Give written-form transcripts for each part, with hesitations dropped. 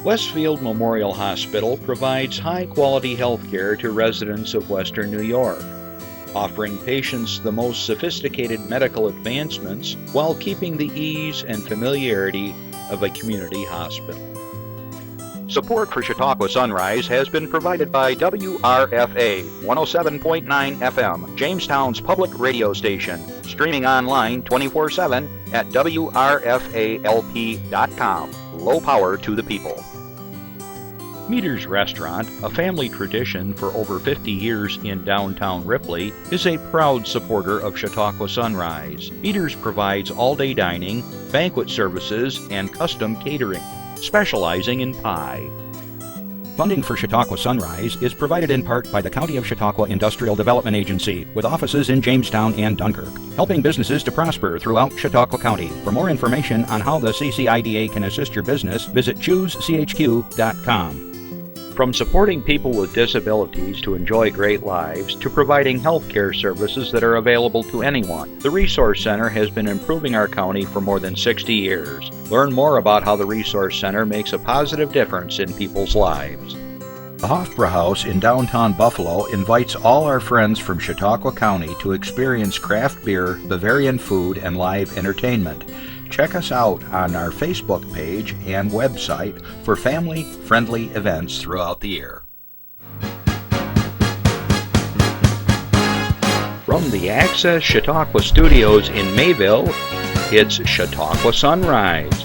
Westfield Memorial Hospital provides high-quality health care to residents of Western New York, offering patients the most sophisticated medical advancements while keeping the ease and familiarity of a community hospital. Support for Chautauqua Sunrise has been provided by WRFA 107.9 FM, Jamestown's public radio station, streaming online 24/7 at WRFALP.com. Low power to the people. Meter's Restaurant, a family tradition for over 50 years in downtown Ripley, is a proud supporter of Chautauqua Sunrise. Meter's provides all-day dining, banquet services, and custom catering, specializing in pie. Funding for Chautauqua Sunrise is provided in part by the County of Chautauqua Industrial Development Agency, with offices in Jamestown and Dunkirk, helping businesses to prosper throughout Chautauqua County. For more information on how the CCIDA can assist your business, visit choosechq.com. From supporting people with disabilities to enjoy great lives, to providing health care services that are available to anyone, the Resource Center has been improving our county for more than 60 years. Learn more about how the Resource Center makes a positive difference in people's lives. The Hofbräu House in downtown Buffalo invites all our friends from Chautauqua County to experience craft beer, Bavarian food, and live entertainment. Check us out on our Facebook page and website for family-friendly events throughout the year. From the Access Chautauqua Studios in Mayville, it's Chautauqua Sunrise.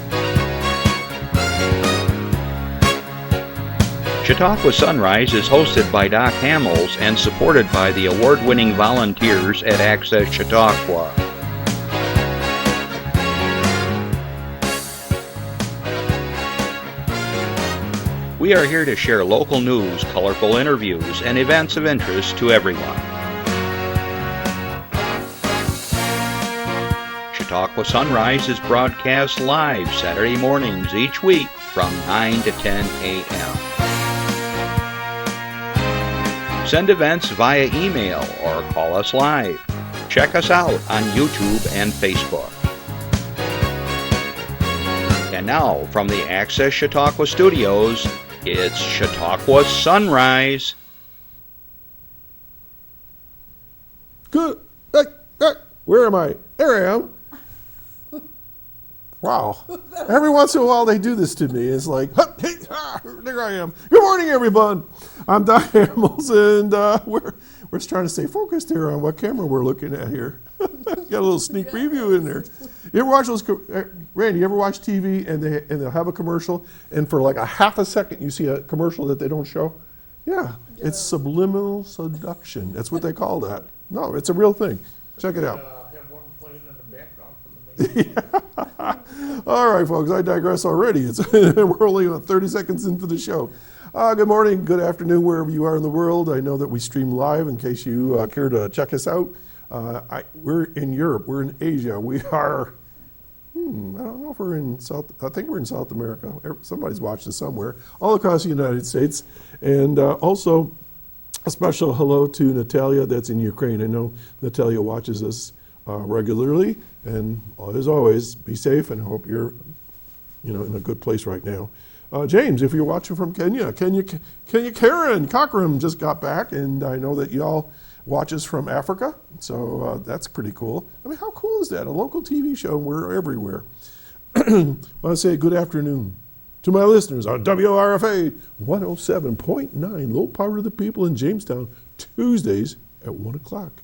Chautauqua Sunrise is hosted by Doc Hamels and supported by the award-winning volunteers at Access Chautauqua. We are here to share local news, colorful interviews, and events of interest to everyone. Chautauqua Sunrise is broadcast live Saturday mornings each week from 9 to 10 a.m. Send events via email or call us live. Check us out on YouTube and Facebook. And now, from the Access Chautauqua Studios, it's Chautauqua Sunrise. Good. Where am I? There I am. Wow. Every once in a while they do this to me. It's like, hey, there I am. Good morning, everyone. I'm Doc Hamels, and we're just trying to stay focused here on what camera we're looking at here. Got a little sneak preview in there. You ever watch those, Randy, you ever watch TV and they'll have a commercial and for like a half a second you see a commercial that they don't show? Yeah, it's subliminal seduction. That's what they call that. No, it's a real thing. Check it out. Have one playing in the background from the main. Yeah. All right, folks, I digress already. We're only about 30 seconds into the show. Good morning, good afternoon, wherever you are in the world. I know that we stream live in case you care to check us out. We're in Europe, we're in Asia, we are, I don't know if we're in I think we're in South America. Somebody's watched us somewhere, all across the United States. And also a special hello to Natalia that's in Ukraine. I know Natalia watches us regularly, and as always, be safe and hope you're in a good place right now. James, if you're watching from Kenya, Karen Cochran just got back, and I know that y'all watch us from Africa, so that's pretty cool. I mean, how cool is that? A local TV show, we're everywhere. I want to say good afternoon to my listeners on WRFA 107.9, low power to the people in Jamestown, Tuesdays at 1 o'clock.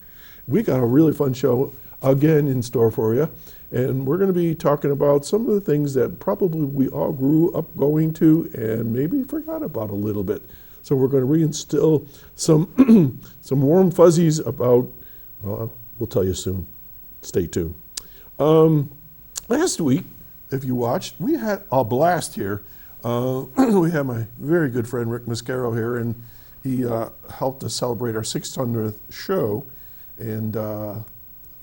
We got a really fun show again in store for you, and we're going to be talking about some of the things that probably we all grew up going to and maybe forgot about a little bit. So we're going to reinstill some some warm fuzzies about, well, we'll tell you soon. Stay tuned. Last week, if you watched, we had a blast here. We had my very good friend Rick Mascaro here, and he helped us celebrate our 600th show. And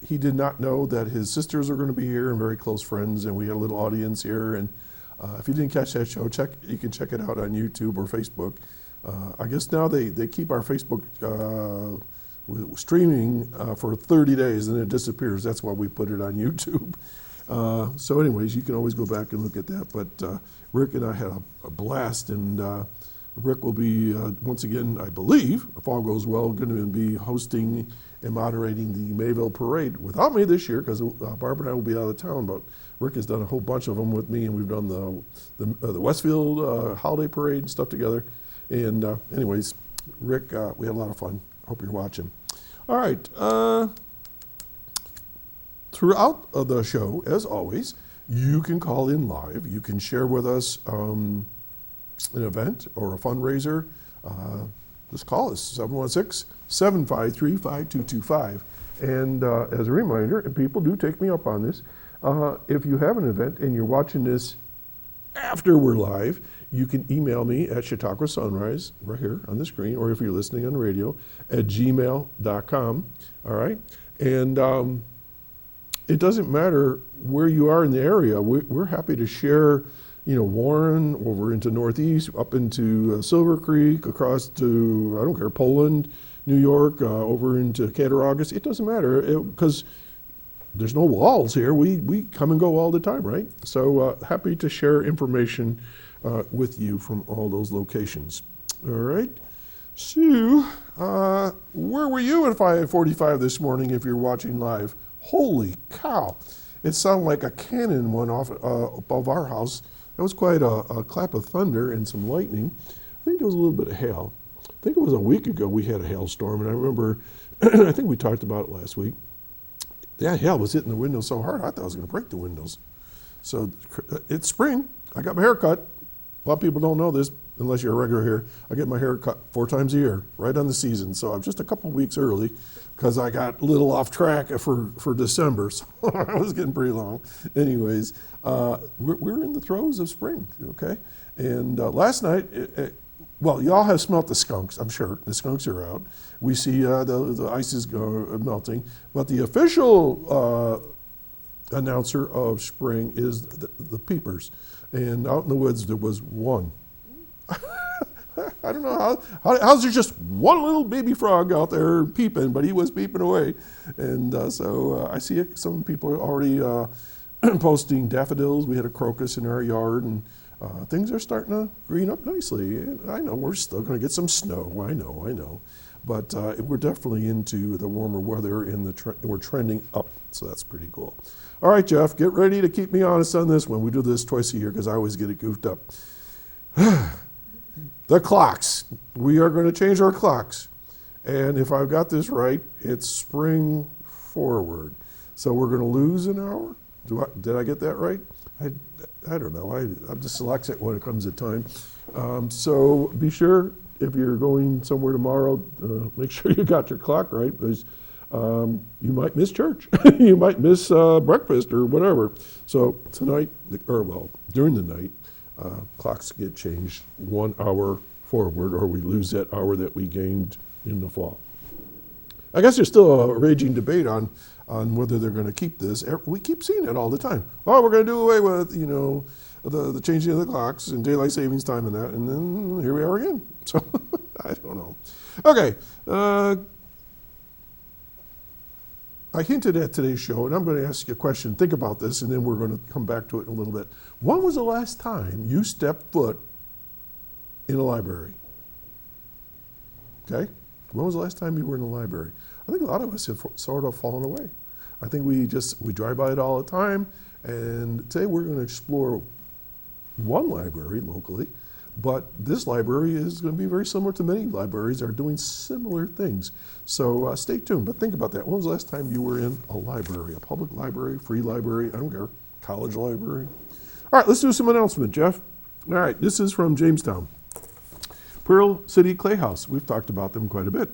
he did not know that his sisters are going to be here and very close friends, and we had a little audience here. And if you didn't catch that show, you can check it out on YouTube or Facebook. I guess now they keep our Facebook streaming for 30 days and it disappears. That's why we put it on YouTube. So anyways, you can always go back and look at that. But Rick and I had a blast, and Rick will be, once again, I believe, if all goes well, going to be hosting and moderating the Mayville Parade without me this year, because Barbara and I will be out of town, but Rick has done a whole bunch of them with me, and we've done the Westfield Holiday Parade and stuff together. And anyways, Rick, we had a lot of fun. Hope you're watching. All right. Throughout the show, as always, you can call in live. You can share with us an event or a fundraiser. Just call us, 716-753-5225. And as a reminder, and people do take me up on this, if you have an event and you're watching this after we're live, you can email me at Chautauqua Sunrise, right here on the screen, or if you're listening on the radio, at gmail.com, all right? And it doesn't matter where you are in the area. We're happy to share, Warren over into Northeast, up into Silver Creek, across to, I don't care, Poland, New York, over into Cattaraugus. It doesn't matter, because there's no walls here. We come and go all the time, right? So happy to share information with you from all those locations. All right. So, where were you at 5:45 this morning if you're watching live? Holy cow. It sounded like a cannon went off above our house. That was quite a clap of thunder and some lightning. I think there was a little bit of hail. I think it was a week ago we had a hailstorm, and I remember, I think we talked about it last week. That hail was hitting the windows so hard, I thought I was going to break the windows. So it's spring. I got my hair cut. A lot of people don't know this unless you're a regular here. I get my hair cut 4 times a year, right on the season. So I'm just a couple weeks early because I got a little off track for December. So I was getting pretty long. Anyways, we're in the throes of spring, okay? And last night, well, y'all have smelt the skunks, I'm sure. The skunks are out. We see the ice is melting. But the official announcer of spring is the peepers. And out in the woods, there was one. I don't know how's there just one little baby frog out there peeping, but he was peeping away. And so I see some people are already posting daffodils. We had a crocus in our yard, and things are starting to green up nicely. And I know we're still going to get some snow. I know. But we're definitely into the warmer weather, and we're trending up, so that's pretty cool. All right, Jeff, get ready to keep me honest on this one. We do this twice a year because I always get it goofed up. The clocks. We are going to change our clocks. And if I've got this right, it's spring forward. So we're going to lose an hour? Did I get that right? I don't know. I'm dyslexic when it comes to time. So be sure, if you're going somewhere tomorrow, make sure you got your clock right, because you might miss church. You might miss breakfast or whatever. So tonight, during the night, clocks get changed 1 hour forward, or we lose that hour that we gained in the fall. I guess there's still a raging debate on whether they're going to keep this. We keep seeing it all the time. Oh, we're going to do away with, the changing of the clocks and daylight savings time and that, and then here we are again. So I don't know. Okay. I hinted at today's show, and I'm going to ask you a question. Think about this, and then we're going to come back to it in a little bit. When was the last time you stepped foot in a library? Okay? When was the last time you were in a library? I think a lot of us have sort of fallen away. I think we drive by it all the time, and today we're going to explore one library locally, but this library is going to be very similar to many libraries that are doing similar things. So stay tuned, but think about that. When was the last time you were in a library, a public library, free library, I don't care, college library? All right, let's do some announcement, Jeff. All right, this is from Jamestown. Pearl City Clay House. We've talked about them quite a bit.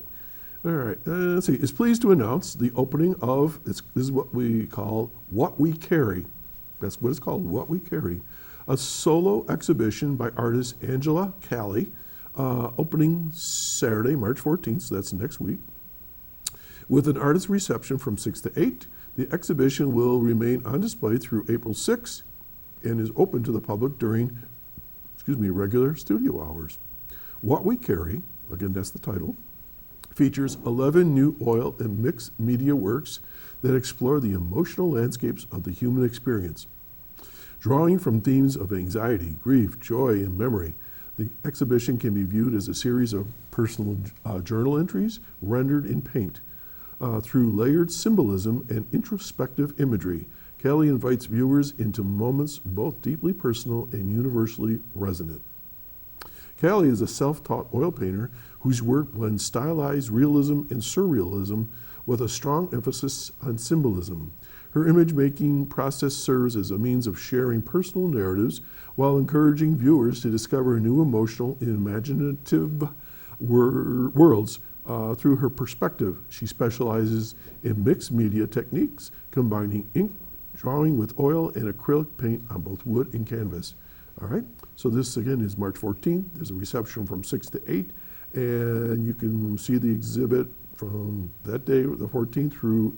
All right, let's see. Is pleased to announce the opening of, this is what we call What We Carry. That's what it's called, What We Carry. A solo exhibition by artist Angela Callie, opening Saturday, March 14th, so that's next week, with an artist reception from 6 to 8. The exhibition will remain on display through April 6th and is open to the public during, regular studio hours. What We Carry, again, that's the title, features 11 new oil and mixed media works that explore the emotional landscapes of the human experience. Drawing from themes of anxiety, grief, joy, and memory, the exhibition can be viewed as a series of personal journal entries rendered in paint. Through layered symbolism and introspective imagery, Kelly invites viewers into moments both deeply personal and universally resonant. Kelly is a self-taught oil painter whose work blends stylized realism and surrealism with a strong emphasis on symbolism. Her image-making process serves as a means of sharing personal narratives while encouraging viewers to discover new emotional and imaginative worlds through her perspective. She specializes in mixed media techniques, combining ink drawing with oil and acrylic paint on both wood and canvas. All right, so this again is March 14th. There's a reception from 6 to 8, and you can see the exhibit from that day, the 14th, through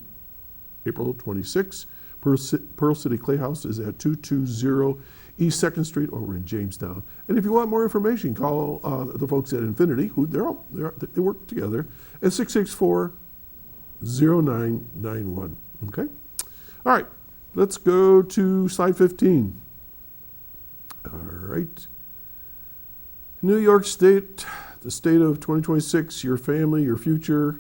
April 26th. Pearl City Playhouse is at 220 East 2nd Street over in Jamestown. And if you want more information, call the folks at Infinity, who they work together, at 664-0991. Okay? All right, let's go to slide 15. All right. New York State, the state of 2026, your family, your future.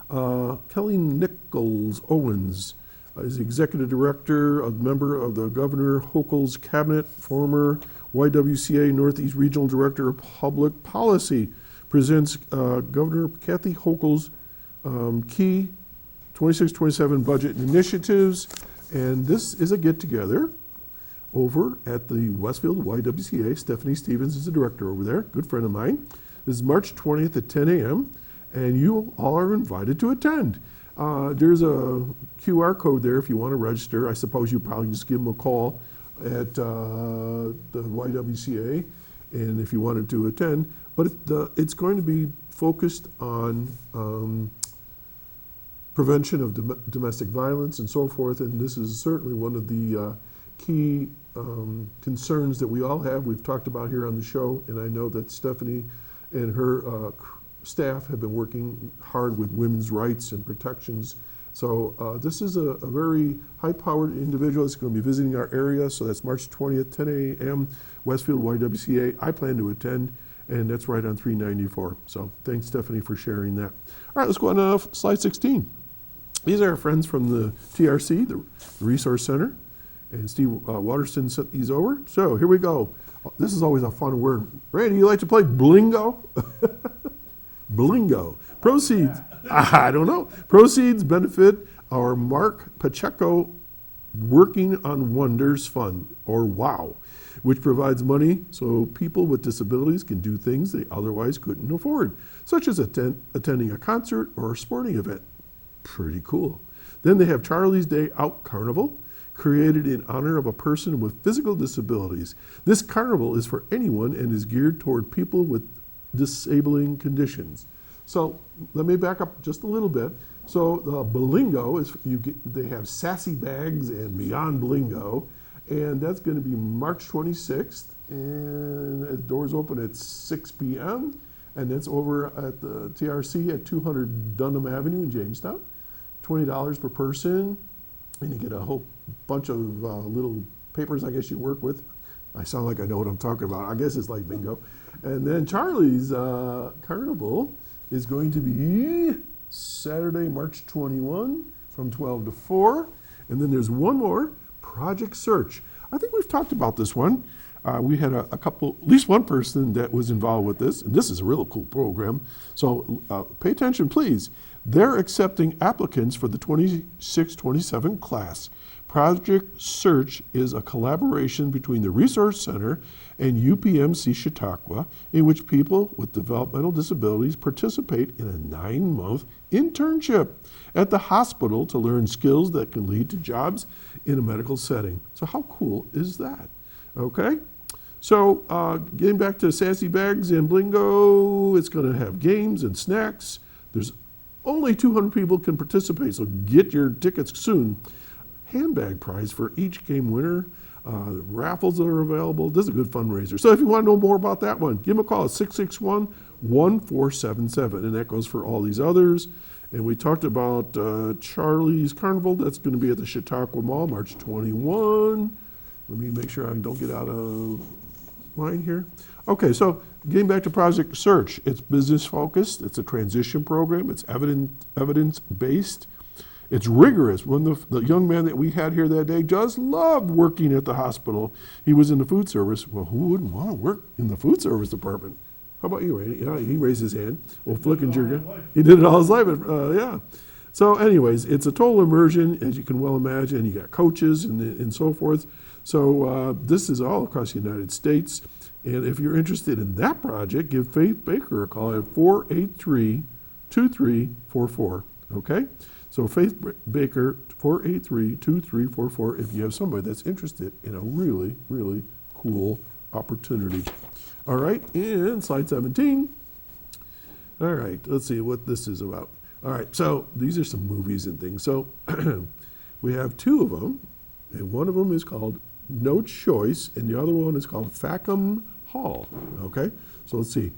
Kelly Nichols Owens is executive director, a member of the Governor Hochul's cabinet, former YWCA Northeast Regional Director of Public Policy, presents Governor Kathy Hochul's key 26-27 budget initiatives. And this is a get-together over at the Westfield YWCA. Stephanie Stevens is the director over there, good friend of mine. This is March 20th at 10 a.m., and you all are invited to attend. There's a QR code there if you want to register. I suppose you probably just give them a call at the YWCA, and if you wanted to attend. But it's going to be focused on prevention of domestic violence and so forth, and this is certainly one of the key concerns that we all have. We've talked about here on the show, and I know that Stephanie and her staff have been working hard with women's rights and protections. So this is a very high-powered individual that's going to be visiting our area. So that's March 20th, 10 a.m., Westfield YWCA. I plan to attend, and that's right on 394. So thanks, Stephanie, for sharing that. All right, let's go on to slide 16. These are our friends from the TRC, the Resource Center, and Steve Waterston sent these over. So here we go. This is always a fun word. Randy, you like to play blingo? Blingo. Proceeds, I don't know. Proceeds benefit our Mark Pacheco Working on Wonders Fund, or WOW, which provides money so people with disabilities can do things they otherwise couldn't afford, such as attending a concert or a sporting event. Pretty cool. Then they have Charlie's Day Out Carnival, created in honor of a person with physical disabilities. This carnival is for anyone and is geared toward people with disabling conditions. So let me back up just a little bit. So the Blingo is they have sassy bags and Beyond Blingo, and that's going to be March 26th, and the doors open at 6 p.m. and that's over at the TRC at 200 Dunham Avenue in Jamestown. $20 per person, and you get a whole bunch of little papers I guess you work with. I sound like I know what I'm talking about. I guess it's like bingo. And then Charlie's Carnival is going to be Saturday, March 21 from 12 to 4. And then there's one more, Project Search. I think we've talked about this one. We had a couple, at least one person that was involved with this, and this is a real cool program. So pay attention, please. They're accepting applicants for the 26-27 class. Project Search is a collaboration between the Resource Center and UPMC Chautauqua, in which people with developmental disabilities participate in a 9-month internship at the hospital to learn skills that can lead to jobs in a medical setting. So how cool is that? Okay? So getting back to Sassy Bags and Blingo, it's going to have games and snacks. There's only 200 people can participate, so get your tickets soon. Handbag prize for each game winner raffles that are available. This is a good fundraiser. So if you want to know more about that one, give them a call at 661-1477. And that goes for all these others. And we talked about Charlie's Carnival. That's going to be at the Chautauqua Mall, March 21. Let me make sure I don't get out of line here. Okay, so getting back to Project Search, it's business focused, it's a transition program, it's evidence based, it's rigorous. When the young man that we had here that day just loved working at the hospital. He was in the food service. Well, who wouldn't want to work in the food service department? How about you, Randy? Yeah, he raised his hand. Well, Flickinger, he did it all his life. Yeah. So anyways, it's a total immersion, as you can well imagine. You got coaches and so forth. So this is all across the United States. And if you're interested in that project, give Faith Baker a call at 483-2344, okay? So Faith Baker, 483-2344, if you have somebody that's interested in a really, really cool opportunity. All right, and slide 17. All right, let's see what this is about. All right, so these are some movies and things. So we have two of them, and one of them is called No Choice, and the other one is called Fackham Hall. Okay, so let's see.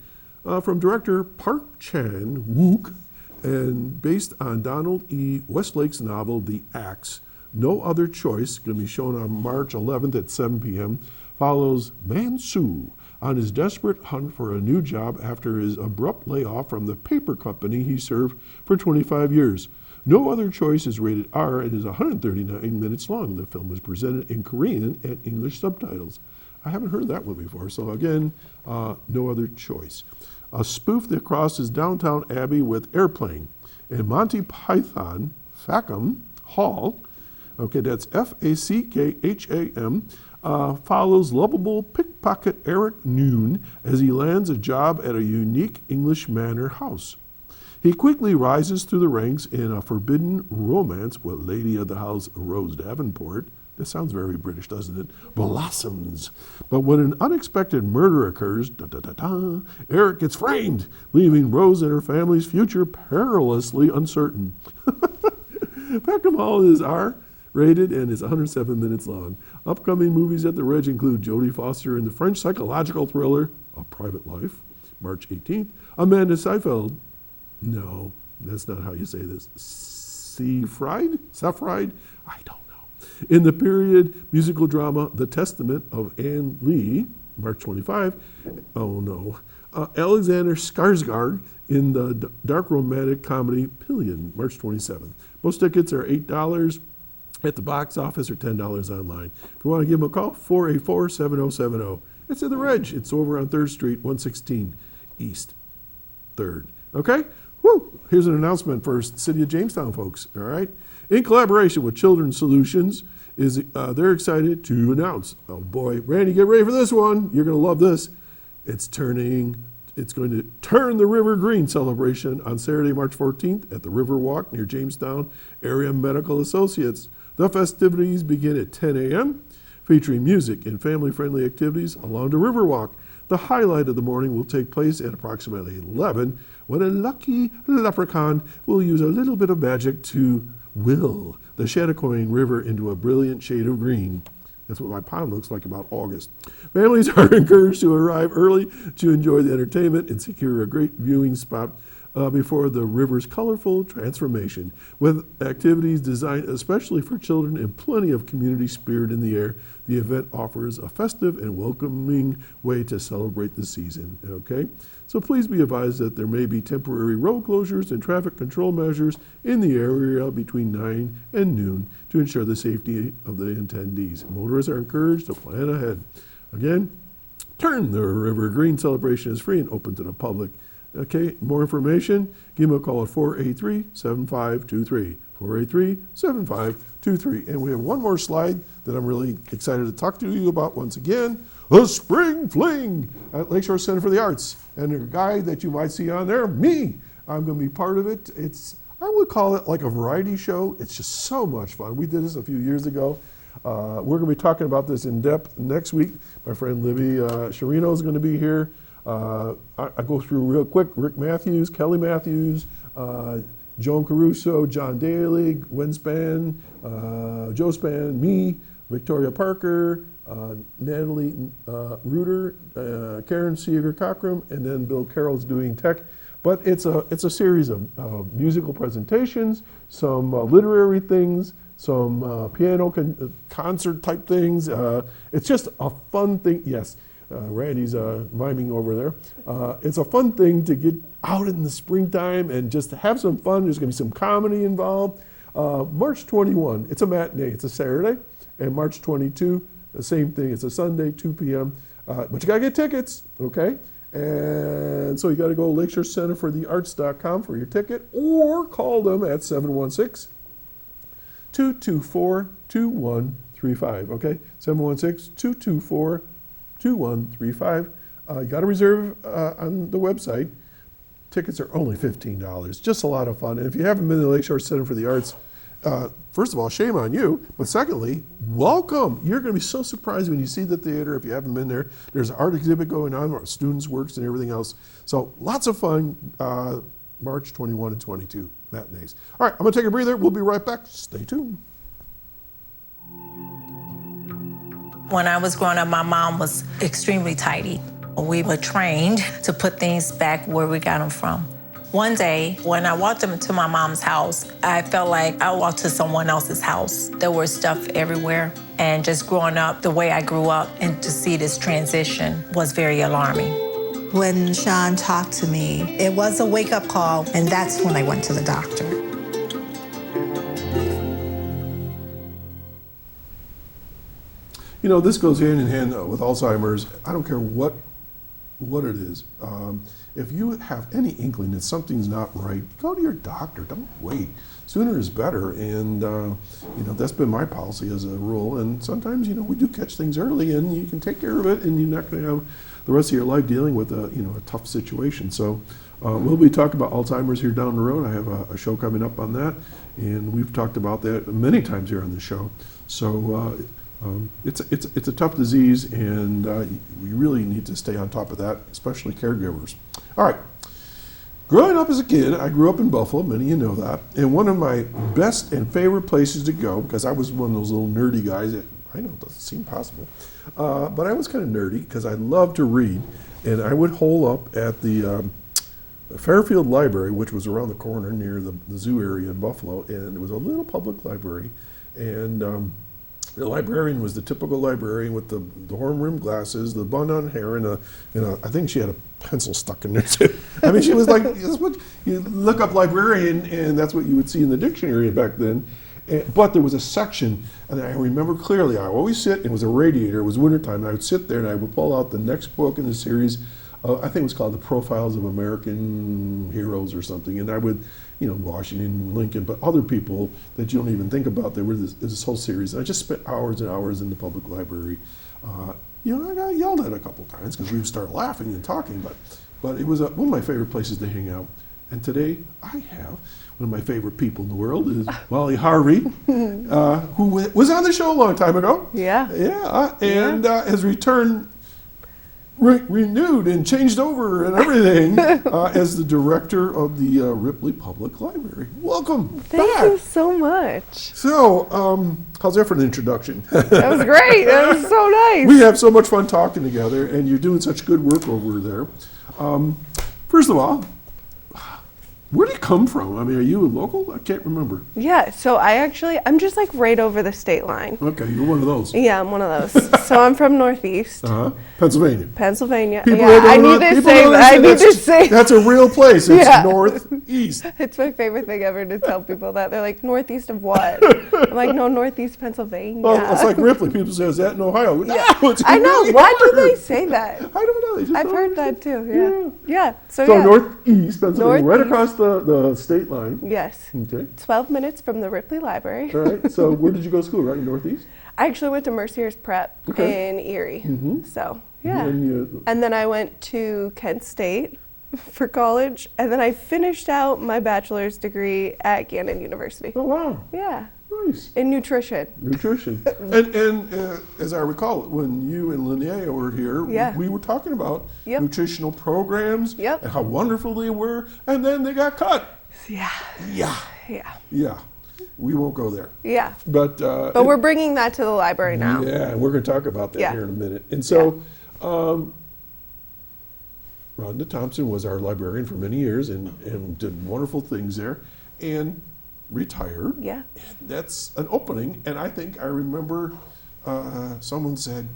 From director Park Chan-wook, and based on Donald E. Westlake's novel The Axe, No Other Choice, going to be shown on March 11th at 7 p.m., follows Man-soo on his desperate hunt for a new job after his abrupt layoff from the paper company he served for 25 years. No Other Choice is rated R and is 139 minutes long. The film was presented in Korean and English subtitles. I haven't heard that one before, so again, No Other Choice. A spoof that crosses downtown Abbey with Airplane. And Monty Python, Fackham Hall, okay, that's F-A-C-K-H-A-M, follows lovable pickpocket Eric Noon as he lands a job at a unique English manor house. He quickly rises through the ranks in a forbidden romance with lady of the house Rose Davenport. That sounds very British, doesn't it? Blossoms. But when an unexpected murder occurs, Eric gets framed, leaving Rose and her family's future perilously uncertain. Fackham Hall is R-rated and is 107 minutes long. Upcoming movies at the Reg include Jodie Foster in the French psychological thriller A Private Life, March 18th. Amanda Seyfried, no, that's not how you say this. Seyfried? I don't know. In the period musical drama The Testament of Anne Lee, March 25. Oh no. Alexander Skarsgård in the dark romantic comedy Pillion, March 27th. Most tickets are $8 at the box office or $10 online. If you want to give them a call, 484-7070. It's in the Reg. It's over on 3rd Street, 116 East 3rd. Okay? Woo! Here's an announcement for City of Jamestown, folks. All right? In collaboration with Children's Solutions, they're excited to announce, oh boy, Randy, get ready for this one. You're going to love this. It's going to turn the River Green celebration on Saturday, March 14th at the River Walk near Jamestown Area Medical Associates. The festivities begin at 10 a.m., featuring music and family-friendly activities along the River Walk. The highlight of the morning will take place at approximately 11, when a lucky leprechaun will use a little bit of magic to will the Chautauqua River into a brilliant shade of green. That's what my pond looks like about August. Families are encouraged to arrive early to enjoy the entertainment and secure a great viewing spot before the river's colorful transformation. With activities designed especially for children and plenty of community spirit in the air, the event offers a festive and welcoming way to celebrate the season. Okay? So please be advised that there may be temporary road closures and traffic control measures in the area between 9 and noon to ensure the safety of the attendees. Motorists are encouraged to plan ahead. Again, Turn the River Green celebration is free and open to the public. Okay, more information, give them a call at 483-7523. 483-7523. And we have one more slide that I'm really excited to talk to you about once again. The Spring Fling at Lakeshore Center for the Arts. And the guy that you might see on there, me. I'm going to be part of it. I would call it like a variety show. It's just so much fun. We did this a few years ago. We're going to be talking about this in depth next week. My friend Libby Sharino is going to be here. I go through real quick. Rick Matthews, Kelly Matthews, Joan Caruso, John Daly, Gwen Spann, Joe Spann, me, Victoria Parker, Natalie Reuter, Karen Seeger-Cockrum, and then Bill Carroll's doing tech. But it's a series of musical presentations, some literary things, some piano concert type things. It's just a fun thing. Yes, Randy's miming over there. It's a fun thing to get out in the springtime and just have some fun. There's going to be some comedy involved. March 21, it's a matinee. It's a Saturday. And March 22, the same thing. It's a Sunday, 2 p.m. But you got to get tickets, okay? And so you got to go to lakeshorecenterforthearts.com for your ticket, or call them at 716-224-2135, okay? 716-224-2135. You got to reserve on the website. Tickets are only $15. Just a lot of fun. And if you haven't been to the Lakeshore Center for the Arts, first of all, shame on you. But secondly, welcome. You're going to be so surprised when you see the theater if you haven't been there. There's an art exhibit going on where students' works and everything else. So lots of fun. March 21 and 22 matinees. All right, I'm going to take a breather. We'll be right back. Stay tuned. When I was growing up, my mom was extremely tidy. We were trained to put things back where we got them from. One day, when I walked into my mom's house, I felt like I walked to someone else's house. There was stuff everywhere. And just growing up the way I grew up, and to see this transition was very alarming. When Sean talked to me, it was a wake-up call, and that's when I went to the doctor. You know, this goes hand in hand with Alzheimer's. I don't care what it is. If you have any inkling that something's not right, go to your doctor. Don't wait. Sooner is better. And, you know, that's been my policy as a rule. And sometimes, you know, we do catch things early and you can take care of it and you're not going to have the rest of your life dealing with a tough situation. So we'll be talking about Alzheimer's here down the road. I have a show coming up on that. And we've talked about that many times here on the show. So it's a tough disease, and we really need to stay on top of that, especially caregivers. All right. Growing up as a kid, I grew up in Buffalo, many of you know that, and one of my best and favorite places to go, because I was one of those little nerdy guys that, I know it doesn't seem possible, but I was kind of nerdy because I loved to read, and I would hole up at the Fairfield Library, which was around the corner near the zoo area in Buffalo, and it was a little public library, and the librarian was the typical librarian with the horn-rimmed glasses, the bun-on hair, and I think she had a pencil stuck in there too. I mean, she was like, you look up librarian, and that's what you would see in the dictionary back then. But there was a section, and I remember clearly, I always sit, and it was a radiator, it was wintertime, and I would sit there and I would pull out the next book in the series. I think it was called The Profiles of American Heroes or something, and I would, Washington, Lincoln, but other people that you don't even think about. There was this whole series. I just spent hours and hours in the public library. I got yelled at a couple times because we would start laughing and talking, but it was one of my favorite places to hang out. And today I have one of my favorite people in the world is Wally Harvey, who was on the show a long time ago. Yeah. And has returned renewed and changed over and everything as the director of the Ripley Public Library. Welcome Thank back. you so much. So, how's that for an introduction? That was great. That was so nice. We have so much fun talking together, and you're doing such good work over there. First of all, where do you come from? I mean, are you a local? I can't remember. Yeah, so I'm just like right over the state line. Okay, you're one of those. Yeah, I'm one of those. So I'm from Northeast. Pennsylvania. Pennsylvania. People Yeah, that I don't need know- to people say don't that. I need understand to say That's a real place. It's Yeah. northeast. It's my favorite thing ever to tell people that. They're like, northeast of what? I'm like, no, northeast Pennsylvania. Well, it's like Ripley. People say, is that in Ohio? No, it's I know. in Why do New York. they say that? I don't know. They just I've don't heard that too. Yeah. So So yeah. northeast Pennsylvania, right Northeast. across the state line. Yes. Okay. 12 minutes from the Ripley Library. All right. So where did you go to school? Right in Northeast? I actually went to Mercier's Prep Okay. in Erie. Mhm. So, yeah. And And then I went to Kent State for college, and then I finished out my bachelor's degree at Gannon University. oh wow, Yeah, nice. in nutrition. Nutrition. and as I recall, when you and Linnea were here, Yeah. we were talking about Yep. nutritional programs Yep. and how wonderful they were, and then they got cut. Yeah, Yeah. yeah. Yeah. we won't go there. Yeah. But we're bringing that to the library now. Yeah, and we're going to talk about that Yeah. here in a minute. And so, Rhonda Thompson was our librarian for many years and did wonderful things there, and retired. Yeah. And that's an opening, and I think I remember someone said,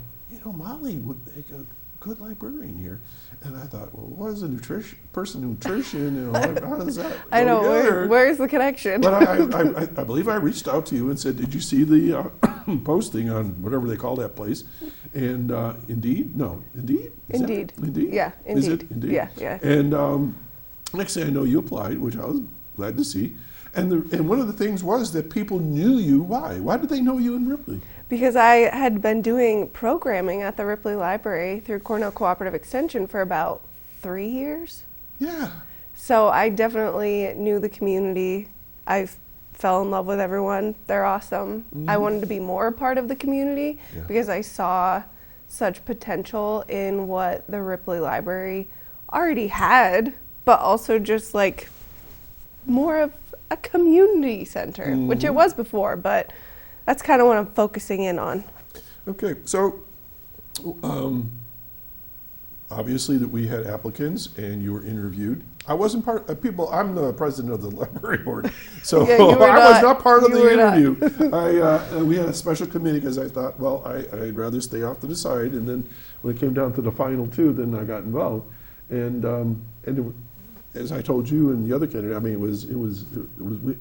Molly would make a good librarian here. And I thought, well, what is a nutrition? How does that go I know, together? where's the connection? But I believe I reached out to you and said, did you see the posting on whatever they call that place? And Indeed? No, Indeed? Is that Indeed. it? Indeed? Yeah, Is Indeed. it Indeed? Yeah. And next thing I know, you applied, which I was glad to see. And one of the things was that people knew you. Why? Why did they know you in Ripley? Because I had been doing programming at the Ripley Library through Cornell Cooperative Extension for about 3 years. Yeah. So I definitely knew the community. I fell in love with everyone. They're awesome. I wanted to be more a part of the community because I saw such potential in what the Ripley Library already had, but also just like more of a community center, which it was before, but that's kind of what I'm focusing in on. Okay, so obviously that we had applicants and you were interviewed. I wasn't part of people. I'm the president of the library board, so Yeah, you were I was not part of you the were not. interview. We had a special committee because I thought, well, I'd rather stay off to the side. And then when it came down to the final two, then I got involved. And as I told you and the other candidate, I mean, we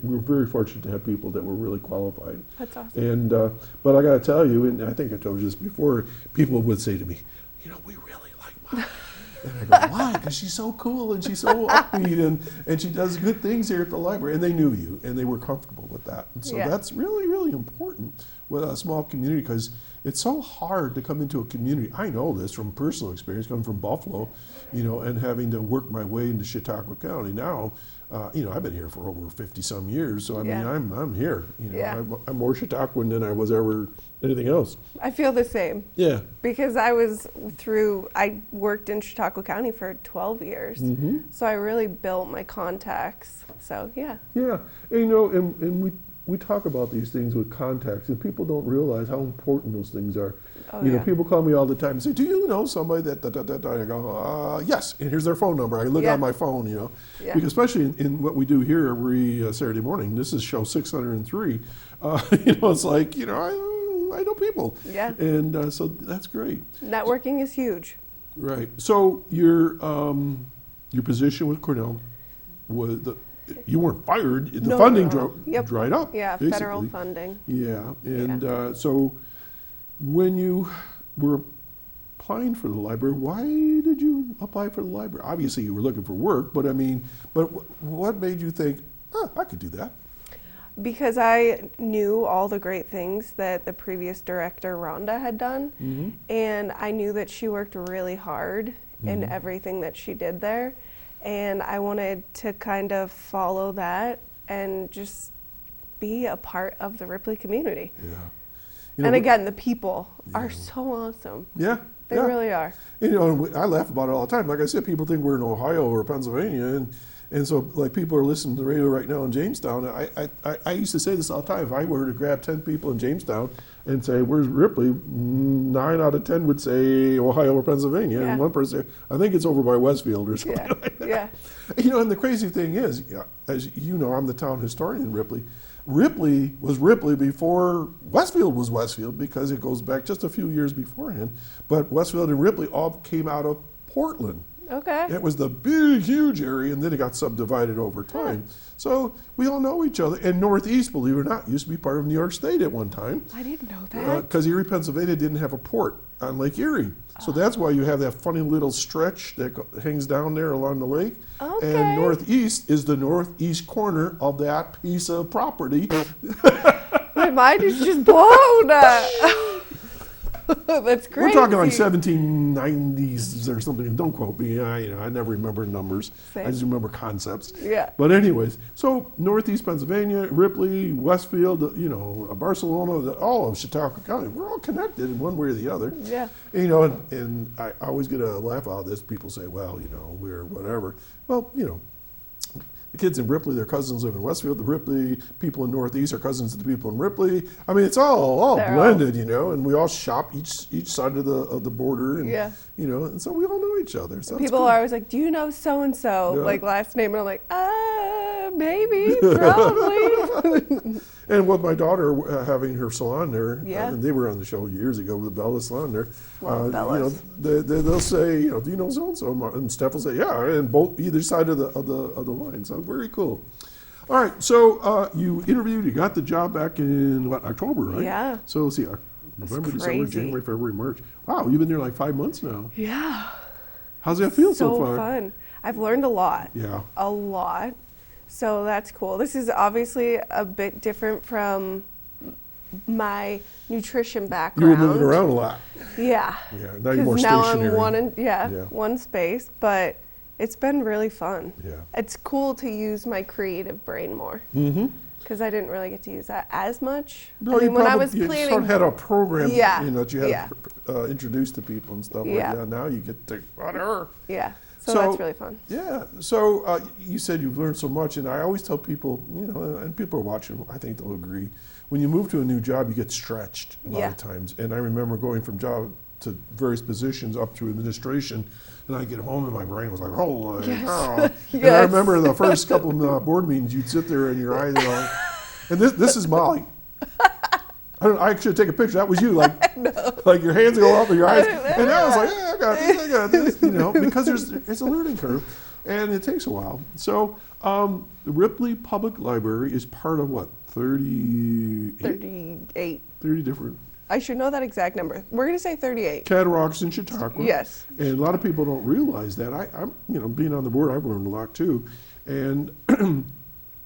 were very fortunate to have people that were really qualified. That's awesome. And but I got to tell you, and I think I told you this before, people would say to me, we really like Molly. And I go, why? Because she's so cool and she's so upbeat and she does good things here at the library. And they knew you and they were comfortable with that. And so that's really, really important with a small community because it's so hard to come into a community. I know this from personal experience, coming from Buffalo, and having to work my way into Chautauqua County. Now, I've been here for over 50-some years, so I mean, I'm here. I'm more Chautauquan than I was ever anything else. I feel the same. Yeah. Because I worked in Chautauqua County for 12 years, so I really built my contacts. So yeah. Yeah, and we talk about these things with contacts, and people don't realize how important those things are. People call me all the time and say, "Do you know somebody that?" I go, "Yes," and here's their phone number. I look on my phone, because especially in what we do here every Saturday morning. This is show 603. It's like I know people. Yeah. And so that's great. Networking is huge. Right. So your position with Cornell was you weren't fired. The funding dried up. Yeah, basically. federal funding. Yeah, and so when you were applying for the library, why did you apply for the library? Obviously, you were looking for work, but what made you think, I could do that? Because I knew all the great things that the previous director, Rhonda, had done, and I knew that she worked really hard in everything that she did there. And I wanted to kind of follow that and just be a part of the Ripley community. Yeah. And again, the people are so awesome. Yeah. They really are. I laugh about it all the time. Like I said, people think we're in Ohio or Pennsylvania, and so like people are listening to the radio right now in Jamestown. I used to say this all the time. If I were to grab 10 people in Jamestown and say, where's Ripley? 9 out of 10 would say Ohio or Pennsylvania. And one person, I think it's over by Westfield or something like that. Yeah. And the crazy thing is, as you know, I'm the town historian in Ripley. Ripley was Ripley before Westfield was Westfield because it goes back just a few years beforehand. But Westfield and Ripley all came out of Portland. Okay. It was the big, huge area, and then it got subdivided over time. So we all know each other. And Northeast, believe it or not, used to be part of New York State at one time. I didn't know that. Because Erie, Pennsylvania didn't have a port on Lake Erie. So that's why you have that funny little stretch that hangs down there along the lake. Okay. And Northeast is the northeast corner of that piece of property. My mind is just blown. That's crazy. We're talking like 1790s or something. Don't quote me. I never remember numbers. Same. I just remember concepts. Yeah. But anyways, so Northeast Pennsylvania, Ripley, Westfield, Barcelona, all of Chautauqua County, we're all connected in one way or the other. Yeah. And I always get a laugh out of this. People say, well, we're whatever. Well, the kids in Ripley, their cousins live in Westfield. The Ripley people in Northeast are cousins of the people in Ripley. I mean, it's all They're blended, you know, and we all shop each side of the border, and Yeah. you know, and so we all know each other. So People are always like, do you know so and so, Yeah. like last name? And I'm like, maybe, probably. And with my daughter having her salon there, Yeah. and they were on the show years ago with Bella's salon there. Love You know, Bella's. they'll say, you know, do you know so and so? And Steph will say, yeah, and both either side of the line. So very cool. All right, so you interviewed, you got the job back in what, October, right? Yeah. So let's see, November, December, crazy. January, February, March. Wow, you've been there like 5 months now. Yeah. How's that feel so So far? fun. I've learned a lot. Yeah. A lot. So that's cool. This is obviously a bit different from my nutrition You background. were moving around a lot. Yeah. Yeah, now you're more now stationary. I'm Yeah. one space, but it's been really fun. Yeah. It's cool to use my creative brain more. Mm-hmm. Because I didn't really get to use that as much. No, I mean, when I was you planning, sort of had a program, Yeah, you know, that you had yeah. introduced to people and stuff Yeah. like that. Now you get to whatever. yeah, so So- that's really fun. Yeah. So you said you've learned so much, and I always tell people, you know, and people are watching, I think they'll agree. When you move to a new job, you get stretched a lot Yeah. of times. And I remember going from job to various positions up to administration, and I get home and my brain was like, holy cow. And I Yes. remember the first couple of board meetings, you'd sit there and your eyes are all, and this is Molly. I should take a picture. That was you, like your hands go up and your eyes. And I was like, yeah, I got this, you know, because it's a learning curve, and it takes a while. So the Ripley Public Library is part of what, 38? 38. 30 different I should know that exact number. We're going to say 38. catalogs in Chautauqua. Yes. And a lot of people don't realize that. I'm, you know, being on the board, I've learned a lot too. And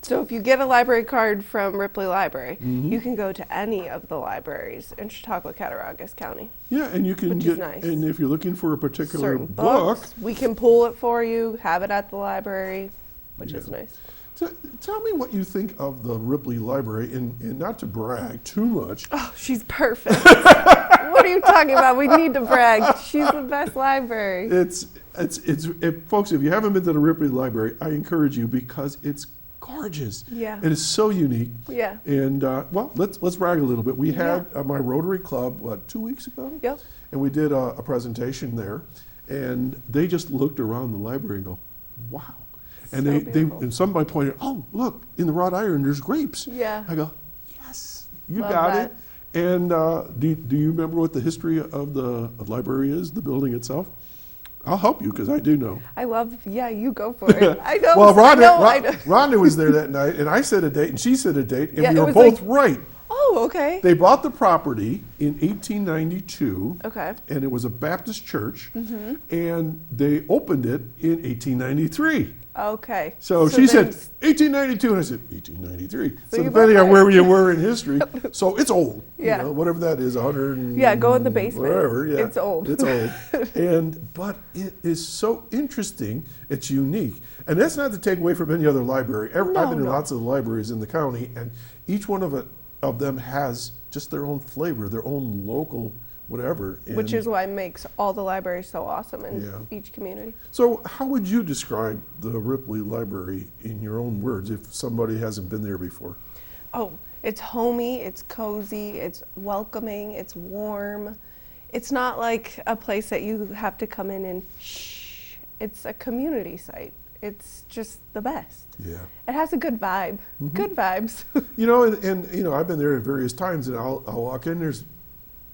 So if you get a library card from Ripley Library, Mm-hmm. you can go to any of the libraries in Chautauqua, Cattaraugus County. yeah, and you can Which get, is nice. and if you're looking for a particular Certain book, books, we can pull it for you, have it at the library, which is Yeah. nice. so tell me what you think of the Ripley Library, and not to brag too much. Oh, she's perfect. What are you talking about? We need to brag. She's the best library. It's folks, if you haven't been to the Ripley Library, I encourage you because it's gorgeous. Yeah. And it's so unique. Yeah. And well, let's brag a little bit. We had my Rotary Club, 2 weeks ago? Yep. And we did a presentation there, and they just looked around the library and go, wow. And So they beautiful. and somebody pointed, oh, look, in the wrought iron, there's grapes. Yeah. I go, yes, you Love got that. it. And do you remember what the history of the library is, the building itself? I'll help you because I do know. I love, you go for it. I know. Well, I know. Rhonda was there that night, and I said a date, and she said a date, and Yeah, we it were was both like- right. Oh, okay. They bought the property in 1892. Okay. And it was a Baptist church, Mm-hmm. and they opened it in 1893. Okay. So she said then- 1892, and I said 1893. So you depending both on right. where you were in history, so it's old. Yeah. You know, whatever that is, 100. And Yeah, go in the basement. Whatever. Yeah. It's old. It's old. But it is so interesting. It's unique, and that's not to take away from any other library. I've been in no. lots of libraries in the county, and each one of them has just their own flavor, their own local whatever. Which And is why it makes all the libraries so awesome in Yeah. each community. so. How would you describe the Ripley Library in your own words if somebody hasn't been there before? Oh, it's homey, it's cozy, it's welcoming, it's warm. It's not like a place that you have to come in and shh. It's a community site. It's just the best. Yeah. It has a good vibe. Good vibes. You know, and you know, I've been there at various times, and I'll walk in. There's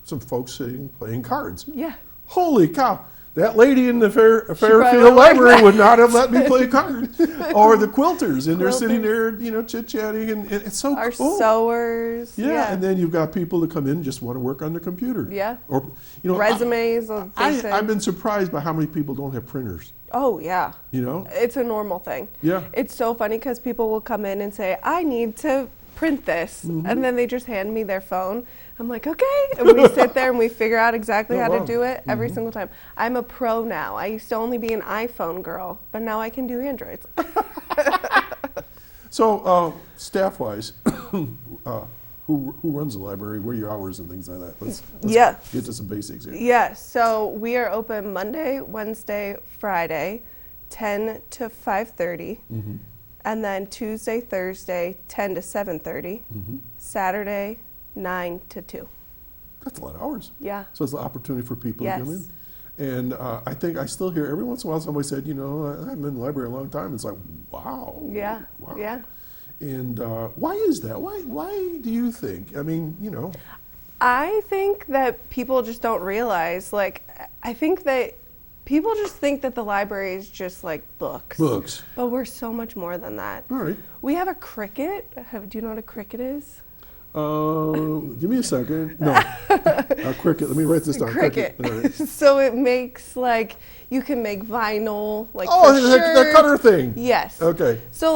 some folks sitting playing cards. Yeah. Holy cow! That lady in the probably Fairfield wouldn't like Library that. would not have let me play cards. Or the quilters, and they're sitting Quilters. there, you know, chit chatting, and it's so Our cool. sewers. Yeah, and then you've got people that come in and just want to work on their computer. Yeah. Or, you know, Resumes. a big thing. I've been surprised by how many people don't have printers. Oh, yeah. You know. It's a normal thing. Yeah. It's so funny because people will come in and say, I need to print this. Mm-hmm. And then they just hand me their phone. I'm like, okay. And we sit there and we figure out exactly Oh, how wow. to do it every Mm-hmm. single time. I'm a pro now. I used to only be an iPhone girl, but now I can do Androids. So, staff-wise, who runs the library? What are your hours and things like that? Let's Yeah. get to some basics here. Yeah, so we are open Monday, Wednesday, Friday, 10 to 5:30. And then Tuesday, Thursday, 10 to 7:30. Saturday, 9 to 2. That's a lot of hours. Yeah. So it's an opportunity for people to come in. Yes. And I think I still hear every once in a while somebody said, I haven't been in the library a long time. It's like, wow. Yeah. Wow. Yeah. And why is that? Why do you think? I mean, I think that people just don't realize, I think that people just think that the library is just like books. Books. But we're so much more than that. All right. We have a cricket. Do you know what a cricket is? Give me a second. No. Cricket. Let me write this down. Cricket. All right. So it makes you can make vinyl Oh, for that cutter thing. Yes. Okay. So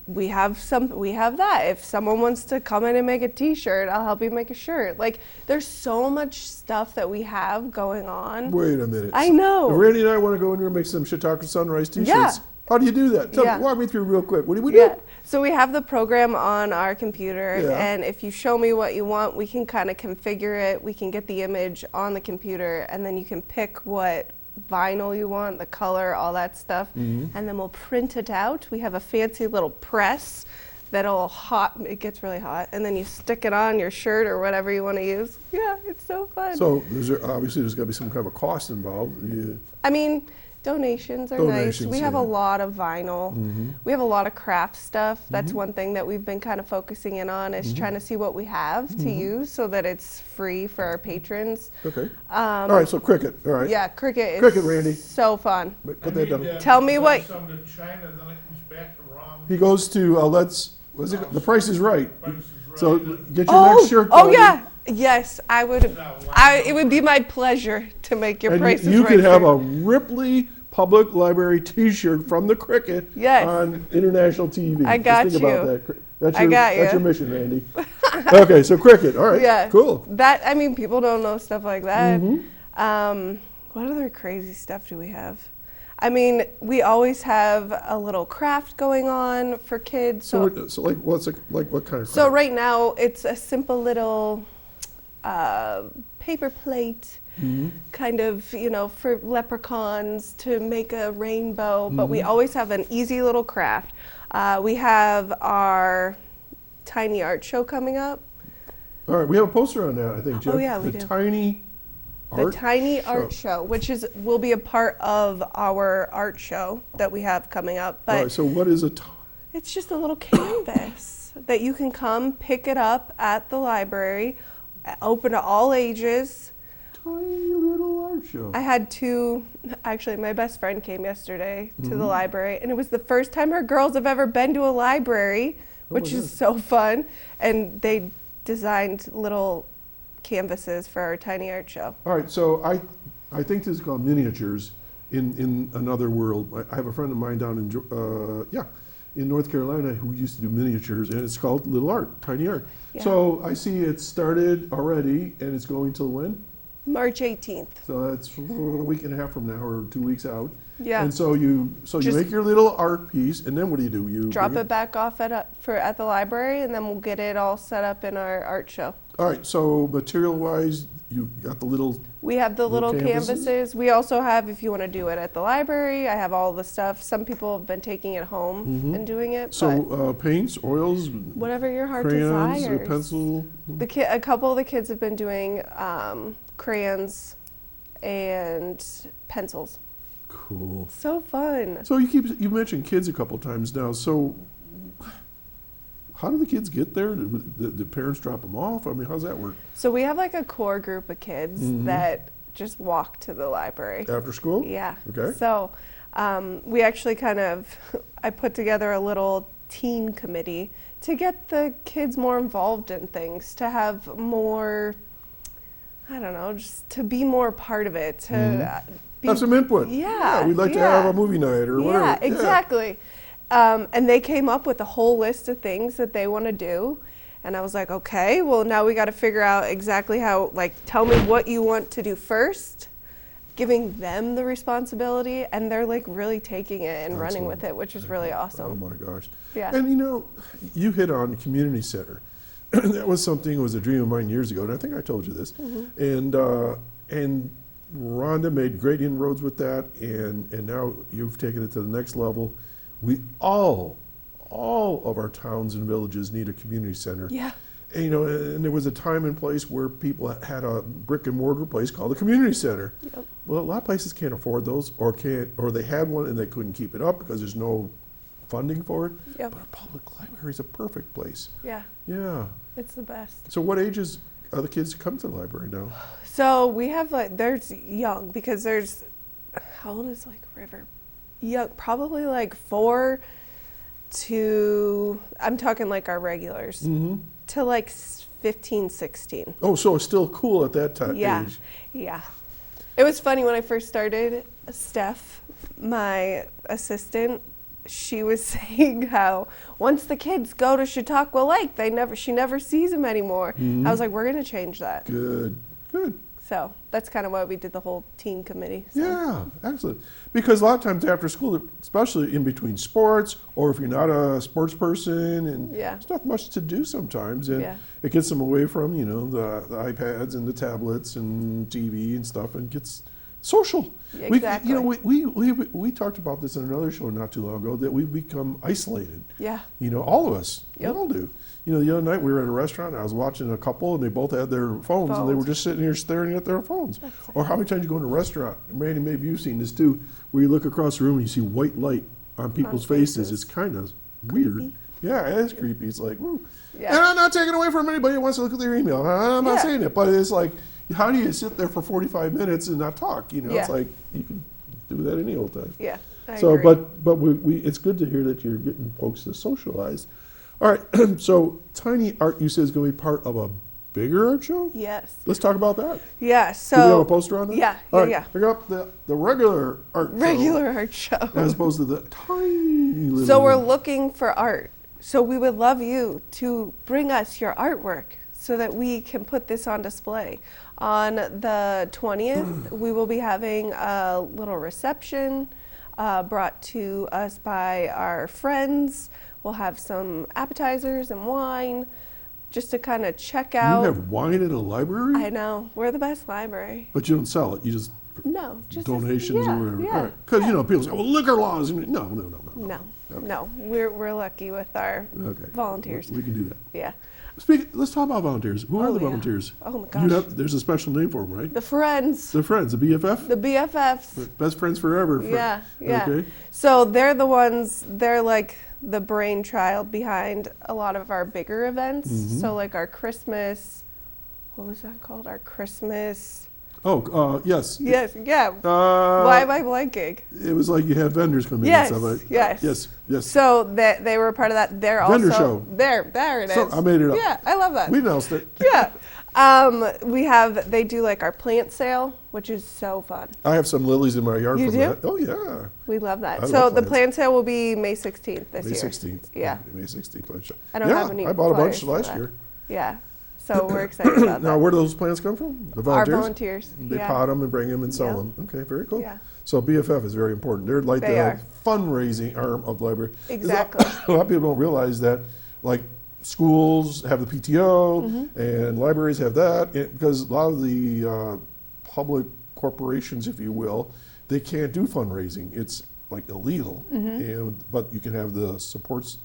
we have that. If someone wants to come in and make a t-shirt, I'll help you make a shirt. There's so much stuff that we have going on. Wait a minute. I know. If Randy and I want to go in here and make some Chautauqua Sunrise t-shirts. Yeah. How do you do that? Walk me through real quick. What do we do? Yeah. So we have the program on our computer, Yeah. and if you show me what you want, we can kind of configure it. We can get the image on the computer, and then you can pick what vinyl you want, the color, all that stuff, and then we'll print it out. We have a fancy little press it gets really hot, and then you stick it on your shirt or whatever you want to use. Yeah, it's so fun. So obviously there's got to be some kind of a cost involved. I mean, donations are nice. We have a lot of vinyl. We have a lot of craft stuff. That's one thing that we've been kind of focusing in on is trying to see what we have to use so that it's free for our patrons. Okay. All right, so cricket. All right. Yeah, cricket is Cricket, Randy. so fun. Put that down. Tell me what- Some to China, then it comes back to wrong. He goes to The Price is Right. Price is Right. So get your next shirt. Oh done. yeah. Yes, I would. It would be my pleasure to make your And prices you right. could have shirt. a Ripley Public Library T-shirt from the Cricket Yes. on international TV. I got Just think about you. that. That's I your, got That's you. your mission, Randy. Okay, so Cricket. All right. Yeah. Cool. People don't know stuff like that. What other crazy stuff do we have? I mean, we always have a little craft going on for kids. So what kind of? So craft? right now, it's a simple little paper plate, kind of, for leprechauns to make a rainbow. But we always have an easy little craft. We have our tiny art show coming up. All right, we have a poster on that, I think, Jeff. Oh, yeah, we the do. Tiny Art Art Show, which will be a part of our art show that we have coming up. But All right, so what is a it's just a little canvas that you can come pick it up at the library, open to all ages. tiny little art show? I had actually my best friend came yesterday to Mm-hmm. the library, and it was the first time her girls have ever been to a library, which my is gosh. so fun. And they designed little canvases for our tiny art show. All right, so I think this is called miniatures in another world. I have a friend of mine down in North Carolina who used to do miniatures, and it's called Little Art, Tiny Art. Yeah. So I see it started already, and it's going till when? March 18th. So that's a week and a half from now, or 2 weeks out. Yeah. And so you Just make your little art piece, and then what do? You Drop bring it back off at the library, and then we'll get it all set up in our art show. All right. So material-wise, you got the little. We have the little Little canvases? canvases. We also have, if you want to do it at the library, I have all the stuff. Some people have been taking it home and doing it, but So paints, oils, whatever your heart crayons, or desires. pencil. A couple of the kids have been doing crayons and pencils. Cool. So fun. So you mentioned kids a couple times now. So how do the kids get there? The parents drop them off? I mean, how's that work? So we have like a core group of kids that just walk to the library. After school? Yeah. Okay. So we actually I put together a little teen committee to get the kids more involved in things, to have more, I don't know, just to be more part of it, to Have some input. Yeah, We'd like to yeah. have a movie night or whatever. Yeah, exactly. And they came up with a whole list of things that they want to do. And I was like, okay, well, now we got to figure out exactly how, tell me what you want to do first, giving them the responsibility. And they're really taking it and running with it, which is really awesome. Oh my gosh. Yeah. And you hit on community center. That was a dream of mine years ago, and I think I told you this. And Rhonda made great inroads with that, and now you've taken it to the next level. We all all of our towns and villages need a community center. Yeah. And, you know, and there was a time and place where people had a brick and mortar place called a community center. Yep. Well, a lot of places can't afford those, or they had one and they couldn't keep it up because there's no funding for it. Yep. But a public library is a perfect place. Yeah. Yeah. It's the best. So what ages are the kids come to the library now? So we have there's young, because there's, how old is River? Young, probably 4 to, I'm talking our regulars, to 15, 16. Oh, so it's still cool at that time Yeah, age. yeah. It was funny when I first started, Steph, my assistant, she was saying how once the kids go to Chautauqua Lake, she never sees them anymore. I was like, we're gonna change that. Good, good. So that's kind of why we did the whole teen committee. So. Yeah, excellent. Because a lot of times after school, especially in between sports, or if you're not a sports person, and there's not much to do sometimes, and it gets them away from, you know, the iPads and the tablets and TV and stuff, and gets social. Yeah, exactly. We talked about this in another show not too long ago, that we become isolated. Yeah. You know, all of us. Yep. We all do. You know, the other night we were at a restaurant, and I was watching a couple, and they both had their phones, and they were just sitting here staring at their phones. Or how many times you go in a restaurant, Randy, maybe you've seen this too, where you look across the room and you see white light on people's faces. It's kind of weird. Yeah, it is creepy. It's like, woo. Yeah. And I'm not taking away from anybody who wants to look at their email. I'm not saying it, but it's like, how do you sit there for 45 minutes and not talk? You know, it's like, you can do that any old time. Yeah, I so, agree. but it's good to hear that you're getting folks to socialize. All right, so Tiny Art, you said, is going to be part of a bigger art show? Yes. Let's talk about that. Yeah, so. Do we have a poster on that? Yeah, All right, yeah. Pick up the regular art show. Regular art show. As opposed to the tiny little So we're one. looking for art. So we would love you to bring us your artwork so that we can put this on display. On the 20th, we will be having a little reception brought to us by our friends. We'll have some appetizers and wine just to kind of check out. You have wine in a library? I know. We're the best library. But you don't sell it. You just Just donations yeah, or whatever. Yeah, Because you know, people say, "Well, liquor laws." No. No. We're lucky with our volunteers. We can do that. Yeah. Let's talk about volunteers. Who are the volunteers? Oh my gosh. There's a special name for them, right? The friends. The friends, the BFF? The BFFs. Best friends forever. Yeah. Okay. So they're the ones, they're like the brainchild behind a lot of our bigger events. So like our Christmas, what was that called? Our Christmas. Oh, yes. Yes, yeah. Why am I blanking? It was like you had vendors come in Yes, and stuff like yes. So they were part of that. They're Vendor also show. There it is. So I made it up. Yeah, I love that. We announced it. Yeah. They do like our plant sale, which is so fun. I have some lilies in my yard You from do? that. Oh, yeah. We love that. I So love the plants. plant sale will be May 16th this May year. 16th. Yeah. Okay, May 16th plant show. I don't have any I bought a bunch flyers for last that. year. Yeah. So we're excited about Now, that. where do those plants come from? The Our volunteers? volunteers. They yeah. pot them and bring them and sell Yeah. them. Okay, very cool. Yeah. So BFF is very important. They're like They the are. fundraising arm of the library. 'Cause Exactly. A lot of people don't realize that, like, schools have the PTO and libraries have that, because a lot of the public corporations, if you will, they can't do fundraising. It's like illegal, but you can have the supports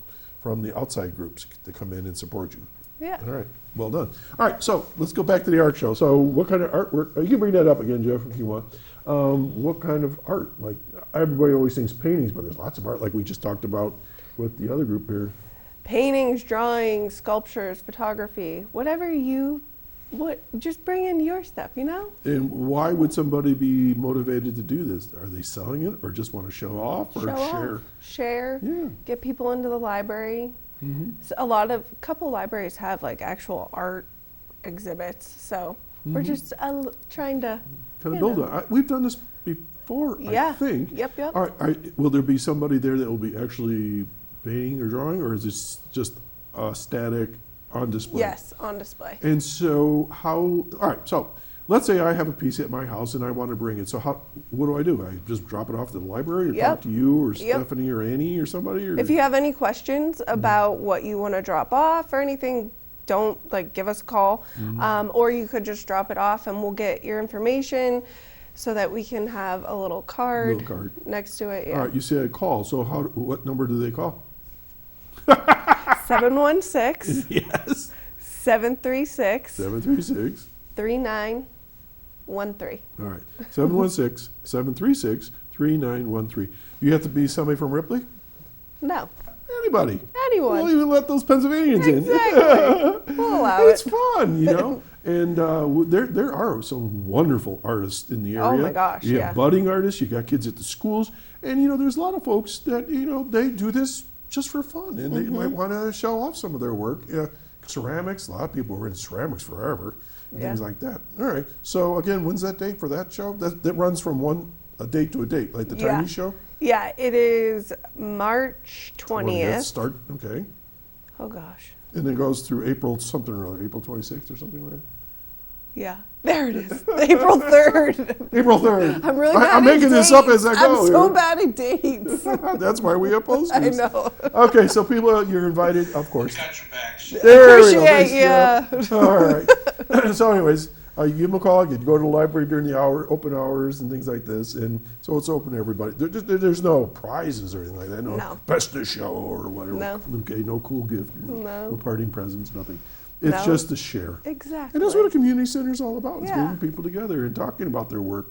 from the outside groups to come in and support you. Yeah. All right, well done. All right, so let's go back to the art show. So what kind of artwork, you can bring that up again, Jeff, if you want. What kind of art? Like, everybody always thinks paintings, but there's lots of art, like we just talked about with the other group here. Paintings, drawings, sculptures, photography, just bring in your stuff, you know? And why would somebody be motivated to do this? Are they selling it, or just want to show off, or share? Share, Yeah. get people into the library. So a couple libraries have like actual art exhibits, so we're just trying to Kind of build it. We've done this before, I Yeah. think. Yep. All right, will there be somebody there that will be actually painting or drawing, or is this just static on display? Yes, on display. And so all right, so let's say I have a piece at my house and I want to bring it. So what do? I just drop it off to the library, or talk to you or Stephanie or Annie or somebody? Or? If you have any questions about what you want to drop off or anything, don't give us a call, or you could just drop it off and we'll get your information so that we can have a little card, next to it. Yeah. All right, you said call. So what number do they call? 716 Yes. 736 736. 3913. All right. 716-736-3913. You have to be somebody from Ripley? No, Anybody. anyone. We'll even let those Pennsylvanians in. Exactly. We'll allow It's it. fun, And there are some wonderful artists in the area. Oh my gosh, You yeah. have budding artists, you got kids at the schools, and there's a lot of folks that, they do this just for fun, and they might want to show off some of their work. Ceramics, a lot of people were in ceramics forever, and Yeah. things like that. All right, so again, when's that date for that show? That runs from a date to a date, like the Yeah. Tiny Show? Yeah, it is March 20th 20th. Start, okay. Oh gosh. And then goes through April something or other, April 26th or something like that? Yeah, there it is. April 3rd. April 3rd. I'm really bad I'm at making this up dates. as I go I'm so here. bad at dates. That's why we have posters. I know. Okay, so people, you're invited, of course. Got your backs. There we go. Appreciate Thanks, ya. Joe. All right. So anyways, you give them a call. You go to the library during the open hours and things like this. And so it's open to everybody. There's no prizes or anything like that. No. Best of show or whatever. No. Okay, no cool gift. No. parting presents, nothing. It's No. just to share. Exactly. And that's what a community center is all about. It's Yeah. getting people together and talking about their work.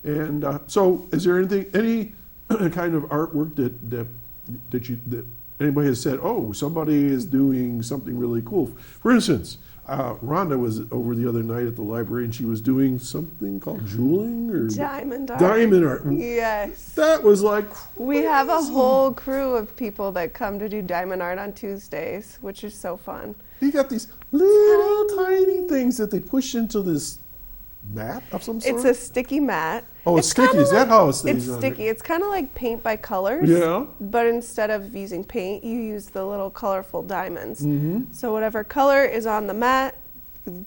And so is there any kind of artwork that anybody has said, oh, somebody is doing something really cool? For instance, Rhonda was over the other night at the library and she was doing something called jeweling or Diamond art. diamond art. Yes. That was like We have a crazy. whole crew of people that come to do diamond art on Tuesdays, which is so fun. You got these little tiny things that they push into this mat of some sort. It's a sticky mat. Oh, it's sticky. kinda Is that how it stays It's on sticky. there? It's kind of like paint by colors. Yeah. But instead of using paint, you use the little colorful diamonds. Mm-hmm. So whatever color is on the mat,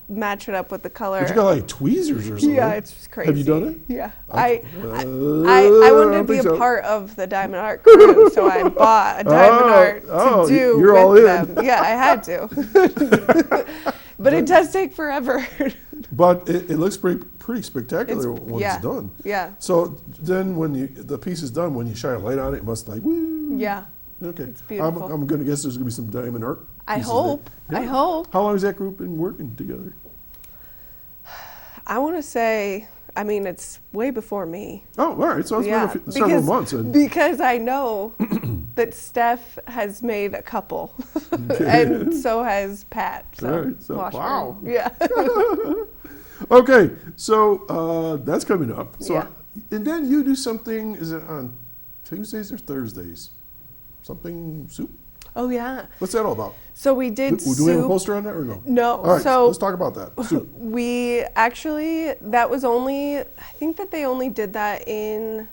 match it up with the color. But you got like tweezers or something. Yeah, it's crazy. Have you done it? Yeah. I I don't wanted to be think a so. part of the diamond art crew, so I bought a diamond art to do you're with all in. them. Yeah, I had to. But it does take forever. But it looks pretty spectacular when yeah, it's done. Yeah. So then when the piece is done, when you shine a light on it, it must like, woo. Yeah. Okay. It's beautiful. I'm going to guess there's going to be some diamond art. I pieces hope. there. I hope. How long has that group been working together? I want to say, I mean, it's way before me. Oh, all right. So it's Yeah, been several months. And because I know that Steph has made a couple, and so has Pat. So, All right, so- Washburn. wow. Yeah. okay, so that's coming up. So, Yeah. and then you do something. Is it on Tuesdays or Thursdays? Something soup. Oh yeah. What's that all about? So we did Do we have a soup. poster on that or no? No. All right, So let's talk about that. Soup. we actually, that was only, I think that they only did that in,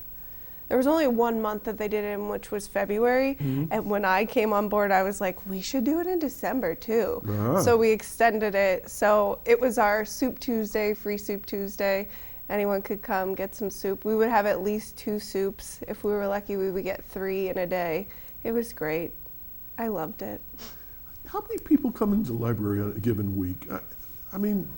there was only 1 month that they did it in, which was February. Mm-hmm. And when I came on board, I was like, we should do it in December too. Ah. So we extended it. So it was our Soup Tuesday, free Soup Tuesday. Anyone could come get some soup. We would have at least 2 soups. If we were lucky, we would get 3 in a day. It was great. I loved it. How many people come into the library on a given week? I mean,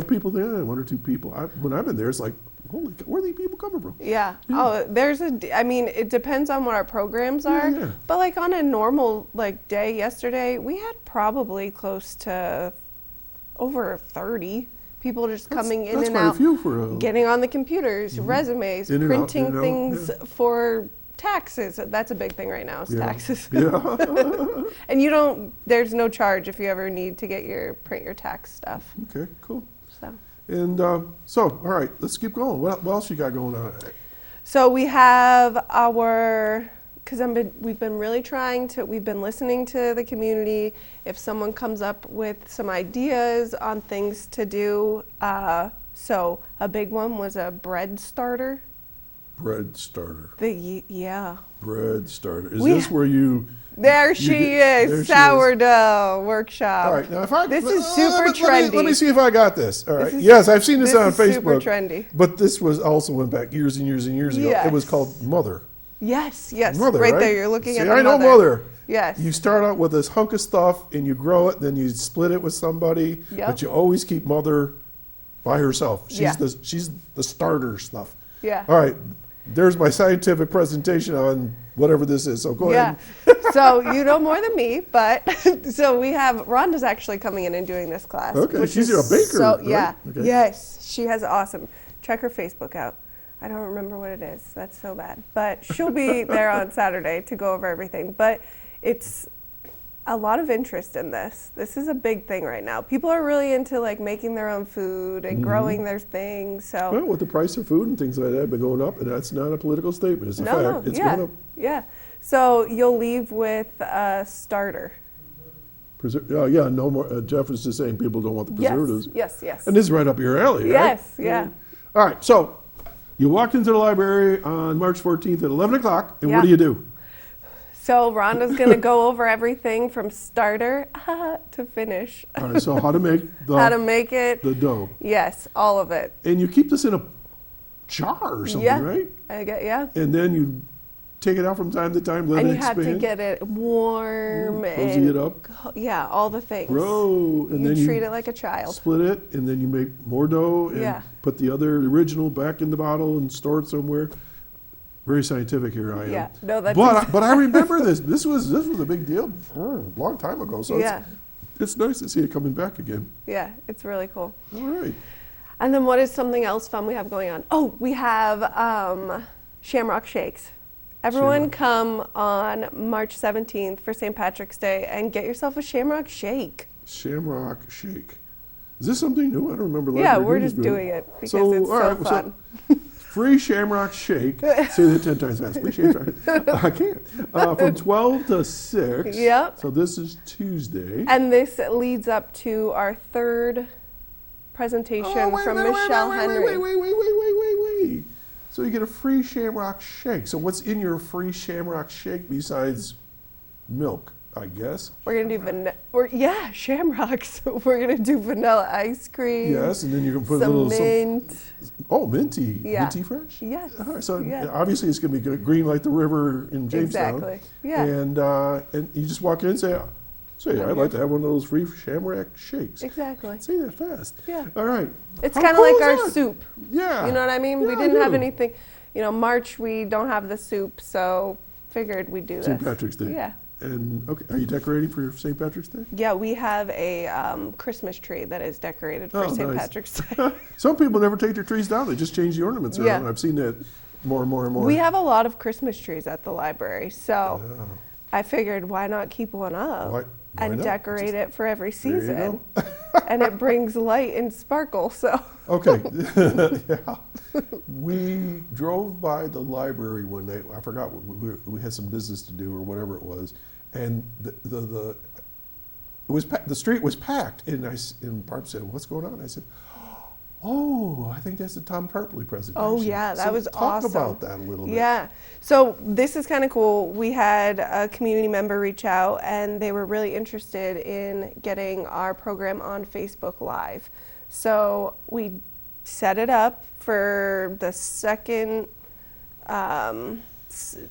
people there, 1 or 2 people. When I've been there, it's like, holy, where are these people coming from? Yeah. Yeah. Oh, I mean, it depends on what our programs are. Yeah. But like on a normal day yesterday, we had probably close to over 30 people just coming in That's and quite a out, few for a. getting on the computers, resumes, In and out, printing in and out, things yeah. for taxes. That's a big thing right now, is Yeah. taxes. Yeah. And there's no charge if you ever need to print your tax stuff. Okay, cool. So. And so, all right, let's keep going. What else you got going on? So we have because we've been listening to the community. If someone comes up with some ideas on things to do, so a big one was a bread starter. Bread starter. Yeah. Bread starter. Is We this where you? There she there she is, is. sourdough workshop. All right, now if I This is super trendy. Let me see if I got this. All right. is- Yes, I've seen this on is super Facebook. trendy. But this was also went back years and years and years ago. It was Yes. called Mother. Yes, Mother, right right? there. You're looking See, at the I know mother. Mother. Yes. You start out with this hunk of stuff and you grow it, then you split it with somebody, Yep. but you always keep Mother by herself. Yeah. She's the starter stuff. Yeah. All right. There's my scientific presentation on whatever this is. So go Yeah. ahead. So you know more than me, but so we have Rhonda's actually coming in and doing this class. Okay, which she's is a baker, So, right? yeah, Okay. yes, she has awesome. Check her Facebook out. I don't remember what it is. That's so bad. But she'll be there on Saturday to go over everything. But it's a lot of interest in this. This is a big thing right now. People are really into like making their own food and growing their things. So Well, with the price of food and things like that been going up, and that's not a political statement, it's a fact. It's yeah, going up. yeah. So you'll leave with a starter. Oh, yeah, no more. Jeff was just saying people don't want the preservatives. Yes. And this is right up your alley, right? Yes, yeah. All right, so you walked into the library on March 14th at 11 o'clock, and Yeah. what do you do? So Rhonda's gonna go over everything from starter to finish. All right, so how to make How to make it. the dough. Yes, all of it. And you keep this in a jar or something, Yeah. right? Yeah. And then you take it out from time to time, let And it you have expand. to get it warm Cozy and it up. yeah, all the things. Grow, and You then treat it like a child. split it, and then you make more dough and Yeah. put the other original back in the bottle and store it somewhere. Very scientific here I am. Yeah, no, that's but I remember this. This was a big deal a long time ago. So Yeah. it's nice to see it coming back again. Yeah, it's really cool. All right. And then what is something else fun we have going on? Oh, we have Shamrock Shakes. Everyone come on March 17th for St. Patrick's Day and get yourself a Shamrock Shake. Shamrock Shake. Is this something new? I don't remember. Yeah, Library we're News just doing it because So, it's all so right, fun. Free Shamrock Shake. Say that 10 times fast. Free Shamrock. I can't. From 12 to 6. Yep. So this is Tuesday. And this leads up to our third presentation from Michelle Henry. Wait. So you get a free Shamrock Shake. So what's in your free Shamrock Shake besides milk, I guess? We're gonna do vanilla. Shamrocks. We're gonna do vanilla ice cream. Yes, and then you can put some a little mint. Oh, minty. Yeah. Minty fresh? Yes. All right, so Yeah. obviously it's going to be green like the river in Jamestown. Exactly. Yeah. And you just walk in and say, I'd like to have one of those free Shamrock Shakes. Exactly. Say that fast. Yeah. All right. It's How kind of cool like is our that? soup. Yeah. You know what I mean? Yeah, We I didn't have do. anything. March we don't have the soup, so figured we'd do this. St. Patrick's Day. Yeah. And okay, are you decorating for St. Patrick's Day? Yeah, we have a Christmas tree that is decorated for Oh, St. nice. Patrick's Day. Some people never take their trees down; they just change the ornaments around. Yeah. I've seen that more and more and more. We have a lot of Christmas trees at the library, so I figured why not keep one up Why and not? decorate it for every There you season. go. And it brings light and sparkle, so. Okay. Yeah. We drove by the library one night. I forgot, we had some business to do or whatever it was. And the street was packed. And Barb said, "What's going on?" I said, "Oh, I think that's the Tom Tarpley presentation." Oh yeah, that So was talk awesome. about that a little bit. Yeah. So this is kind of cool. We had a community member reach out and they were really interested in getting our program on Facebook Live. So we set it up for the second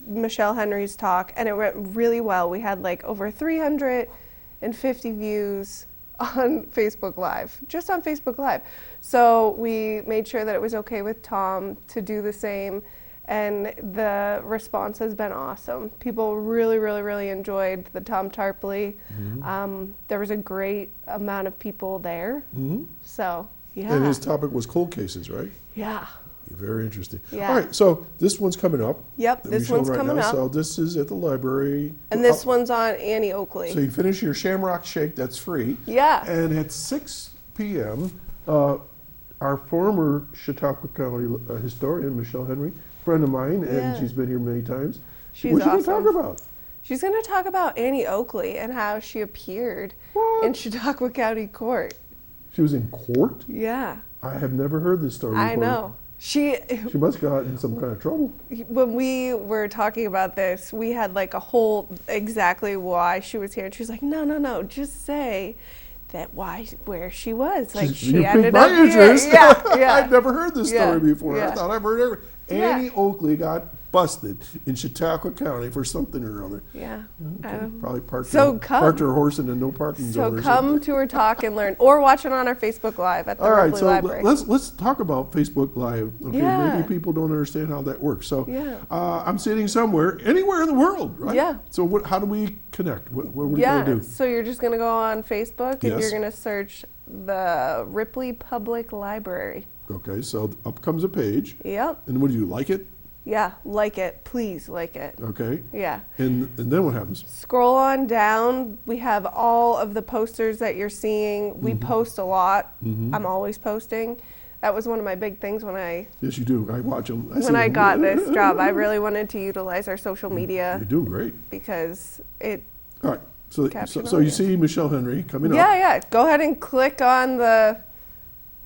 Michelle Henry's talk, and it went really well. We had like over 350 views on Facebook Live, just on Facebook Live. So we made sure that it was okay with Tom to do the same, and the response has been awesome. People really enjoyed the Tom Tarpley. There was a great amount of people there. So, yeah. And his topic was cold cases, right? Yeah. Very interesting. Yeah. All right, so this one's coming up. Yep, that this we show one's right coming now. up. So this is at the library. And this one's on Annie Oakley. So you finish your Shamrock Shake, that's free. Yeah. And at 6 p.m., our former Chautauqua County historian, Michelle Henry, friend of mine, and Yeah. she's been here many times. She's What's she awesome. going to talk about? She's going to talk about Annie Oakley and how she appeared What? in Chautauqua County Court. She was in court? Yeah, I have never heard this story I before. know. She must have gotten in some kind of trouble. when we were talking about this, we had like a whole exactly why she was here. And she was like, no, just say that where she was. Like she You ended piqued my up here. interest. Yeah. I've never heard this Yeah, story before. I yeah. thought I've heard everything. Yeah. Annie Oakley got busted in Chautauqua County for something or other. Yeah. Probably parked come. her horse in a no parking zone. So or come something. to her talk and learn, or watch it on our Facebook Live at the All right, Ripley so Library. let's talk about Facebook Live. Okay, Yeah. maybe people don't understand how that works. So Yeah. I'm sitting somewhere, anywhere in the world, right? Yeah. So how do we connect? What are we going to do? So you're just going to go on Facebook and Yes. you're going to search the Ripley Public Library. Okay, so up comes a page, Yep. and what do you like it? Yeah, like it. Please like it. Okay, Yeah. and then what happens? Scroll on down. We have all of the posters that you're seeing. We post a lot. I'm always posting. That was one of my big things when I Yes, you do. I watch them. when I got this job. I really wanted to utilize our social media You're doing great. because it. All right, so Capture so you audience. see Michelle Henry coming up. Yeah. Go ahead and click on the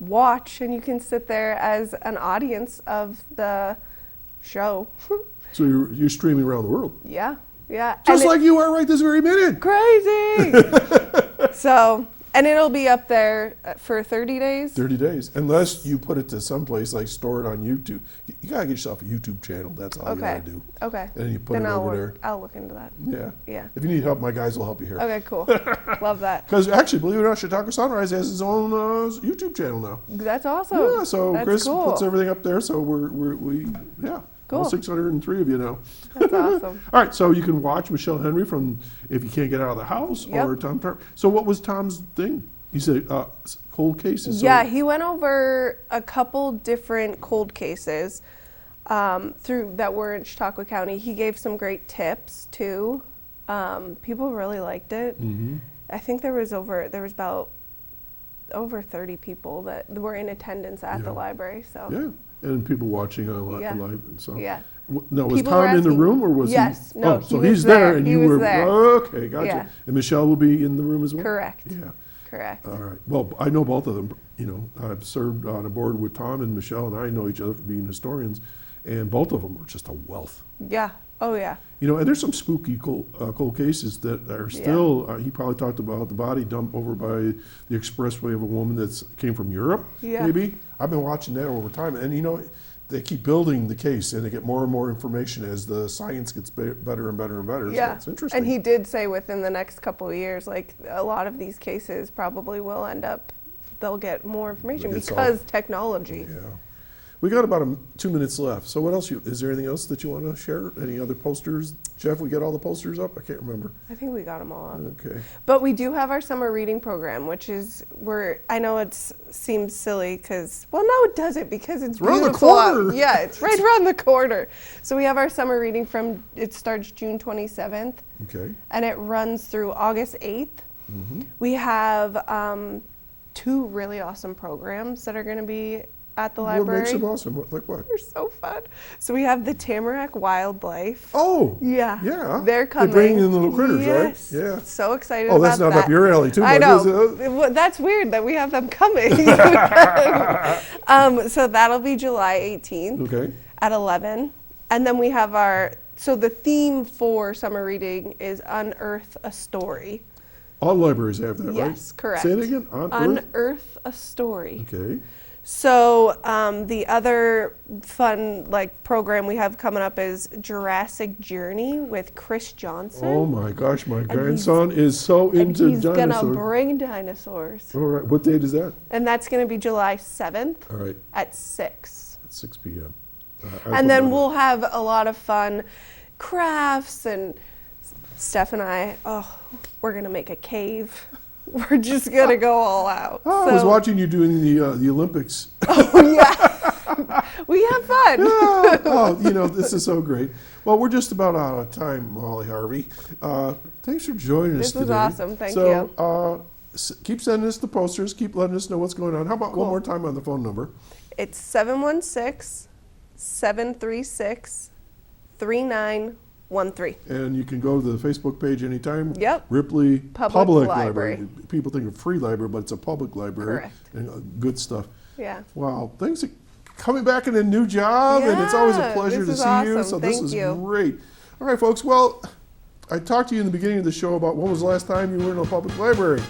watch, and you can sit there as an audience of the show. So you're streaming around the world, Yeah. just And like you are right this very minute. crazy. So, and it'll be up there for 30 days. 30 days, unless you put it to someplace like store it on YouTube. You gotta get yourself a YouTube channel. That's all you Okay. gotta do. Okay. And then you put Then it over there. I'll look into that. Yeah. Yeah. If you need help, my guys will help you here. Okay, cool. Love that. Because actually, believe it or not, Chautauqua Sunrise has its own YouTube channel now. That's awesome. Yeah, so That's Chris cool. puts everything up there. So we Cool. all 603 of you now. That's awesome. All right, so you can watch Michelle Henry from If You Can't Get Out of the House Yep. or Tom Tarp. So what was Tom's thing? He said cold cases. So Yeah, he went over a couple different cold cases through that were in Chautauqua County. He gave some great tips too. People really liked it. I think there was about over 30 people that were in attendance at the Yeah. library. So Yeah, and people watching Yeah. live. And so. Yeah. Now, was People were Tom in the asking- room or was Yes, he? no, Oh, he so was he's there there. and He you was were. there. Okay, gotcha. Yeah. And Michelle will be in the room as well? correct. Yeah. Correct. All right. Well, I know both of them. You know, I've served on a board with Tom and Michelle, and I know each other for being historians, and both of them are just a wealth. Yeah. Oh yeah. You know, and there's some spooky cold cases that are still. He probably talked about the body dump over by the expressway of a woman that came from Europe. Yeah. Maybe I've been watching that over time, and you know, they keep building the case, and they get more and more information as the science gets better and better and better. Yeah. So it's interesting. And he did say within the next couple of years, like a lot of these cases probably will end up, they'll get more information They'll get because solved. technology. Yeah. We got about 2 minutes left. So what else? Is there anything else that you want to share? Any other posters? Jeff, we got all the posters up? I can't remember. I think we got them all up. Okay. But we do have our summer reading program, which is I know it seems silly because, well, no, it doesn't because it's around the beautiful out. corner. Yeah, it's right around the corner. So we have our summer reading it starts June 27th Okay. and it runs through August 8th. We have 2 really awesome programs that are going to be at the library. What makes them awesome? Like what? They're so fun. So we have the Tamarack Wildlife. Oh. Yeah. Yeah. They're coming. They bring in the little critters, Yes. right? Yeah. So excited Oh, about that's not that. up your alley too I much, know. is it? Well, that's weird that we have them coming. So that'll be July 18th Okay. at 11. And then we have so the theme for summer reading is Unearth a Story. All libraries have that, right? Yes, correct. Say it again. On Earth? Unearth a Story. Okay. So the other fun program we have coming up is Jurassic Journey with Chris Johnson. Oh my gosh, my grandson is so and into he's gonna dinosaurs. bring dinosaurs. All right. What date is that? And that's gonna be July 7th All right. at 6. At 6 p.m. And then we'll have a lot of fun crafts, and Steph and I, we're gonna make a cave. We're just gonna go all out. I was watching you doing the Olympics. Oh yeah, we have fun. Yeah. Oh, you know, this is so great. Well, we're just about out of time, Molly Harvey. Thanks for joining us This was today. awesome. Thank you. Keep sending us the posters. Keep letting us know what's going on. How about one more time on the phone number? It's 716-736-3913. And you can go to the Facebook page anytime. Yep. Ripley Public Library. People think of free library, but it's a public library. Correct. And good stuff. Yeah. Wow. Thanks for coming back in a new job, and it's always a Yeah, pleasure this to is see you. awesome. So this Thank is you. great. All right, folks. Well, I talked to you in the beginning of the show about when was the last time you were in a public library.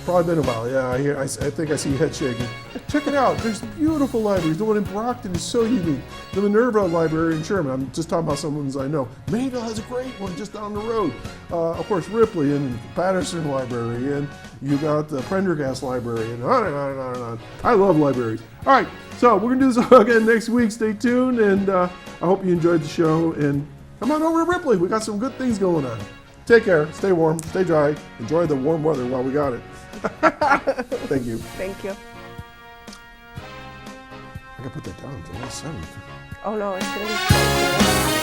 Probably been a while. Yeah, I think I see your head shaking. Check it out. There's beautiful libraries. The one in Brockton is so unique. The Minerva Library in Sherman. I'm just talking about some ones I know. Mayville has a great one just down the road. Of course, Ripley and Patterson Library, and you got the Prendergast Library, and on and on and on and on. I love libraries. All right, so we're gonna do this again next week. Stay tuned, and I hope you enjoyed the show. And come on over to Ripley. We got some good things going on. Take care. Stay warm. Stay dry. Enjoy the warm weather while we got it. Thank you. Thank you. I gotta put that down. It's almost 7. Oh no, it's gonna be so cool.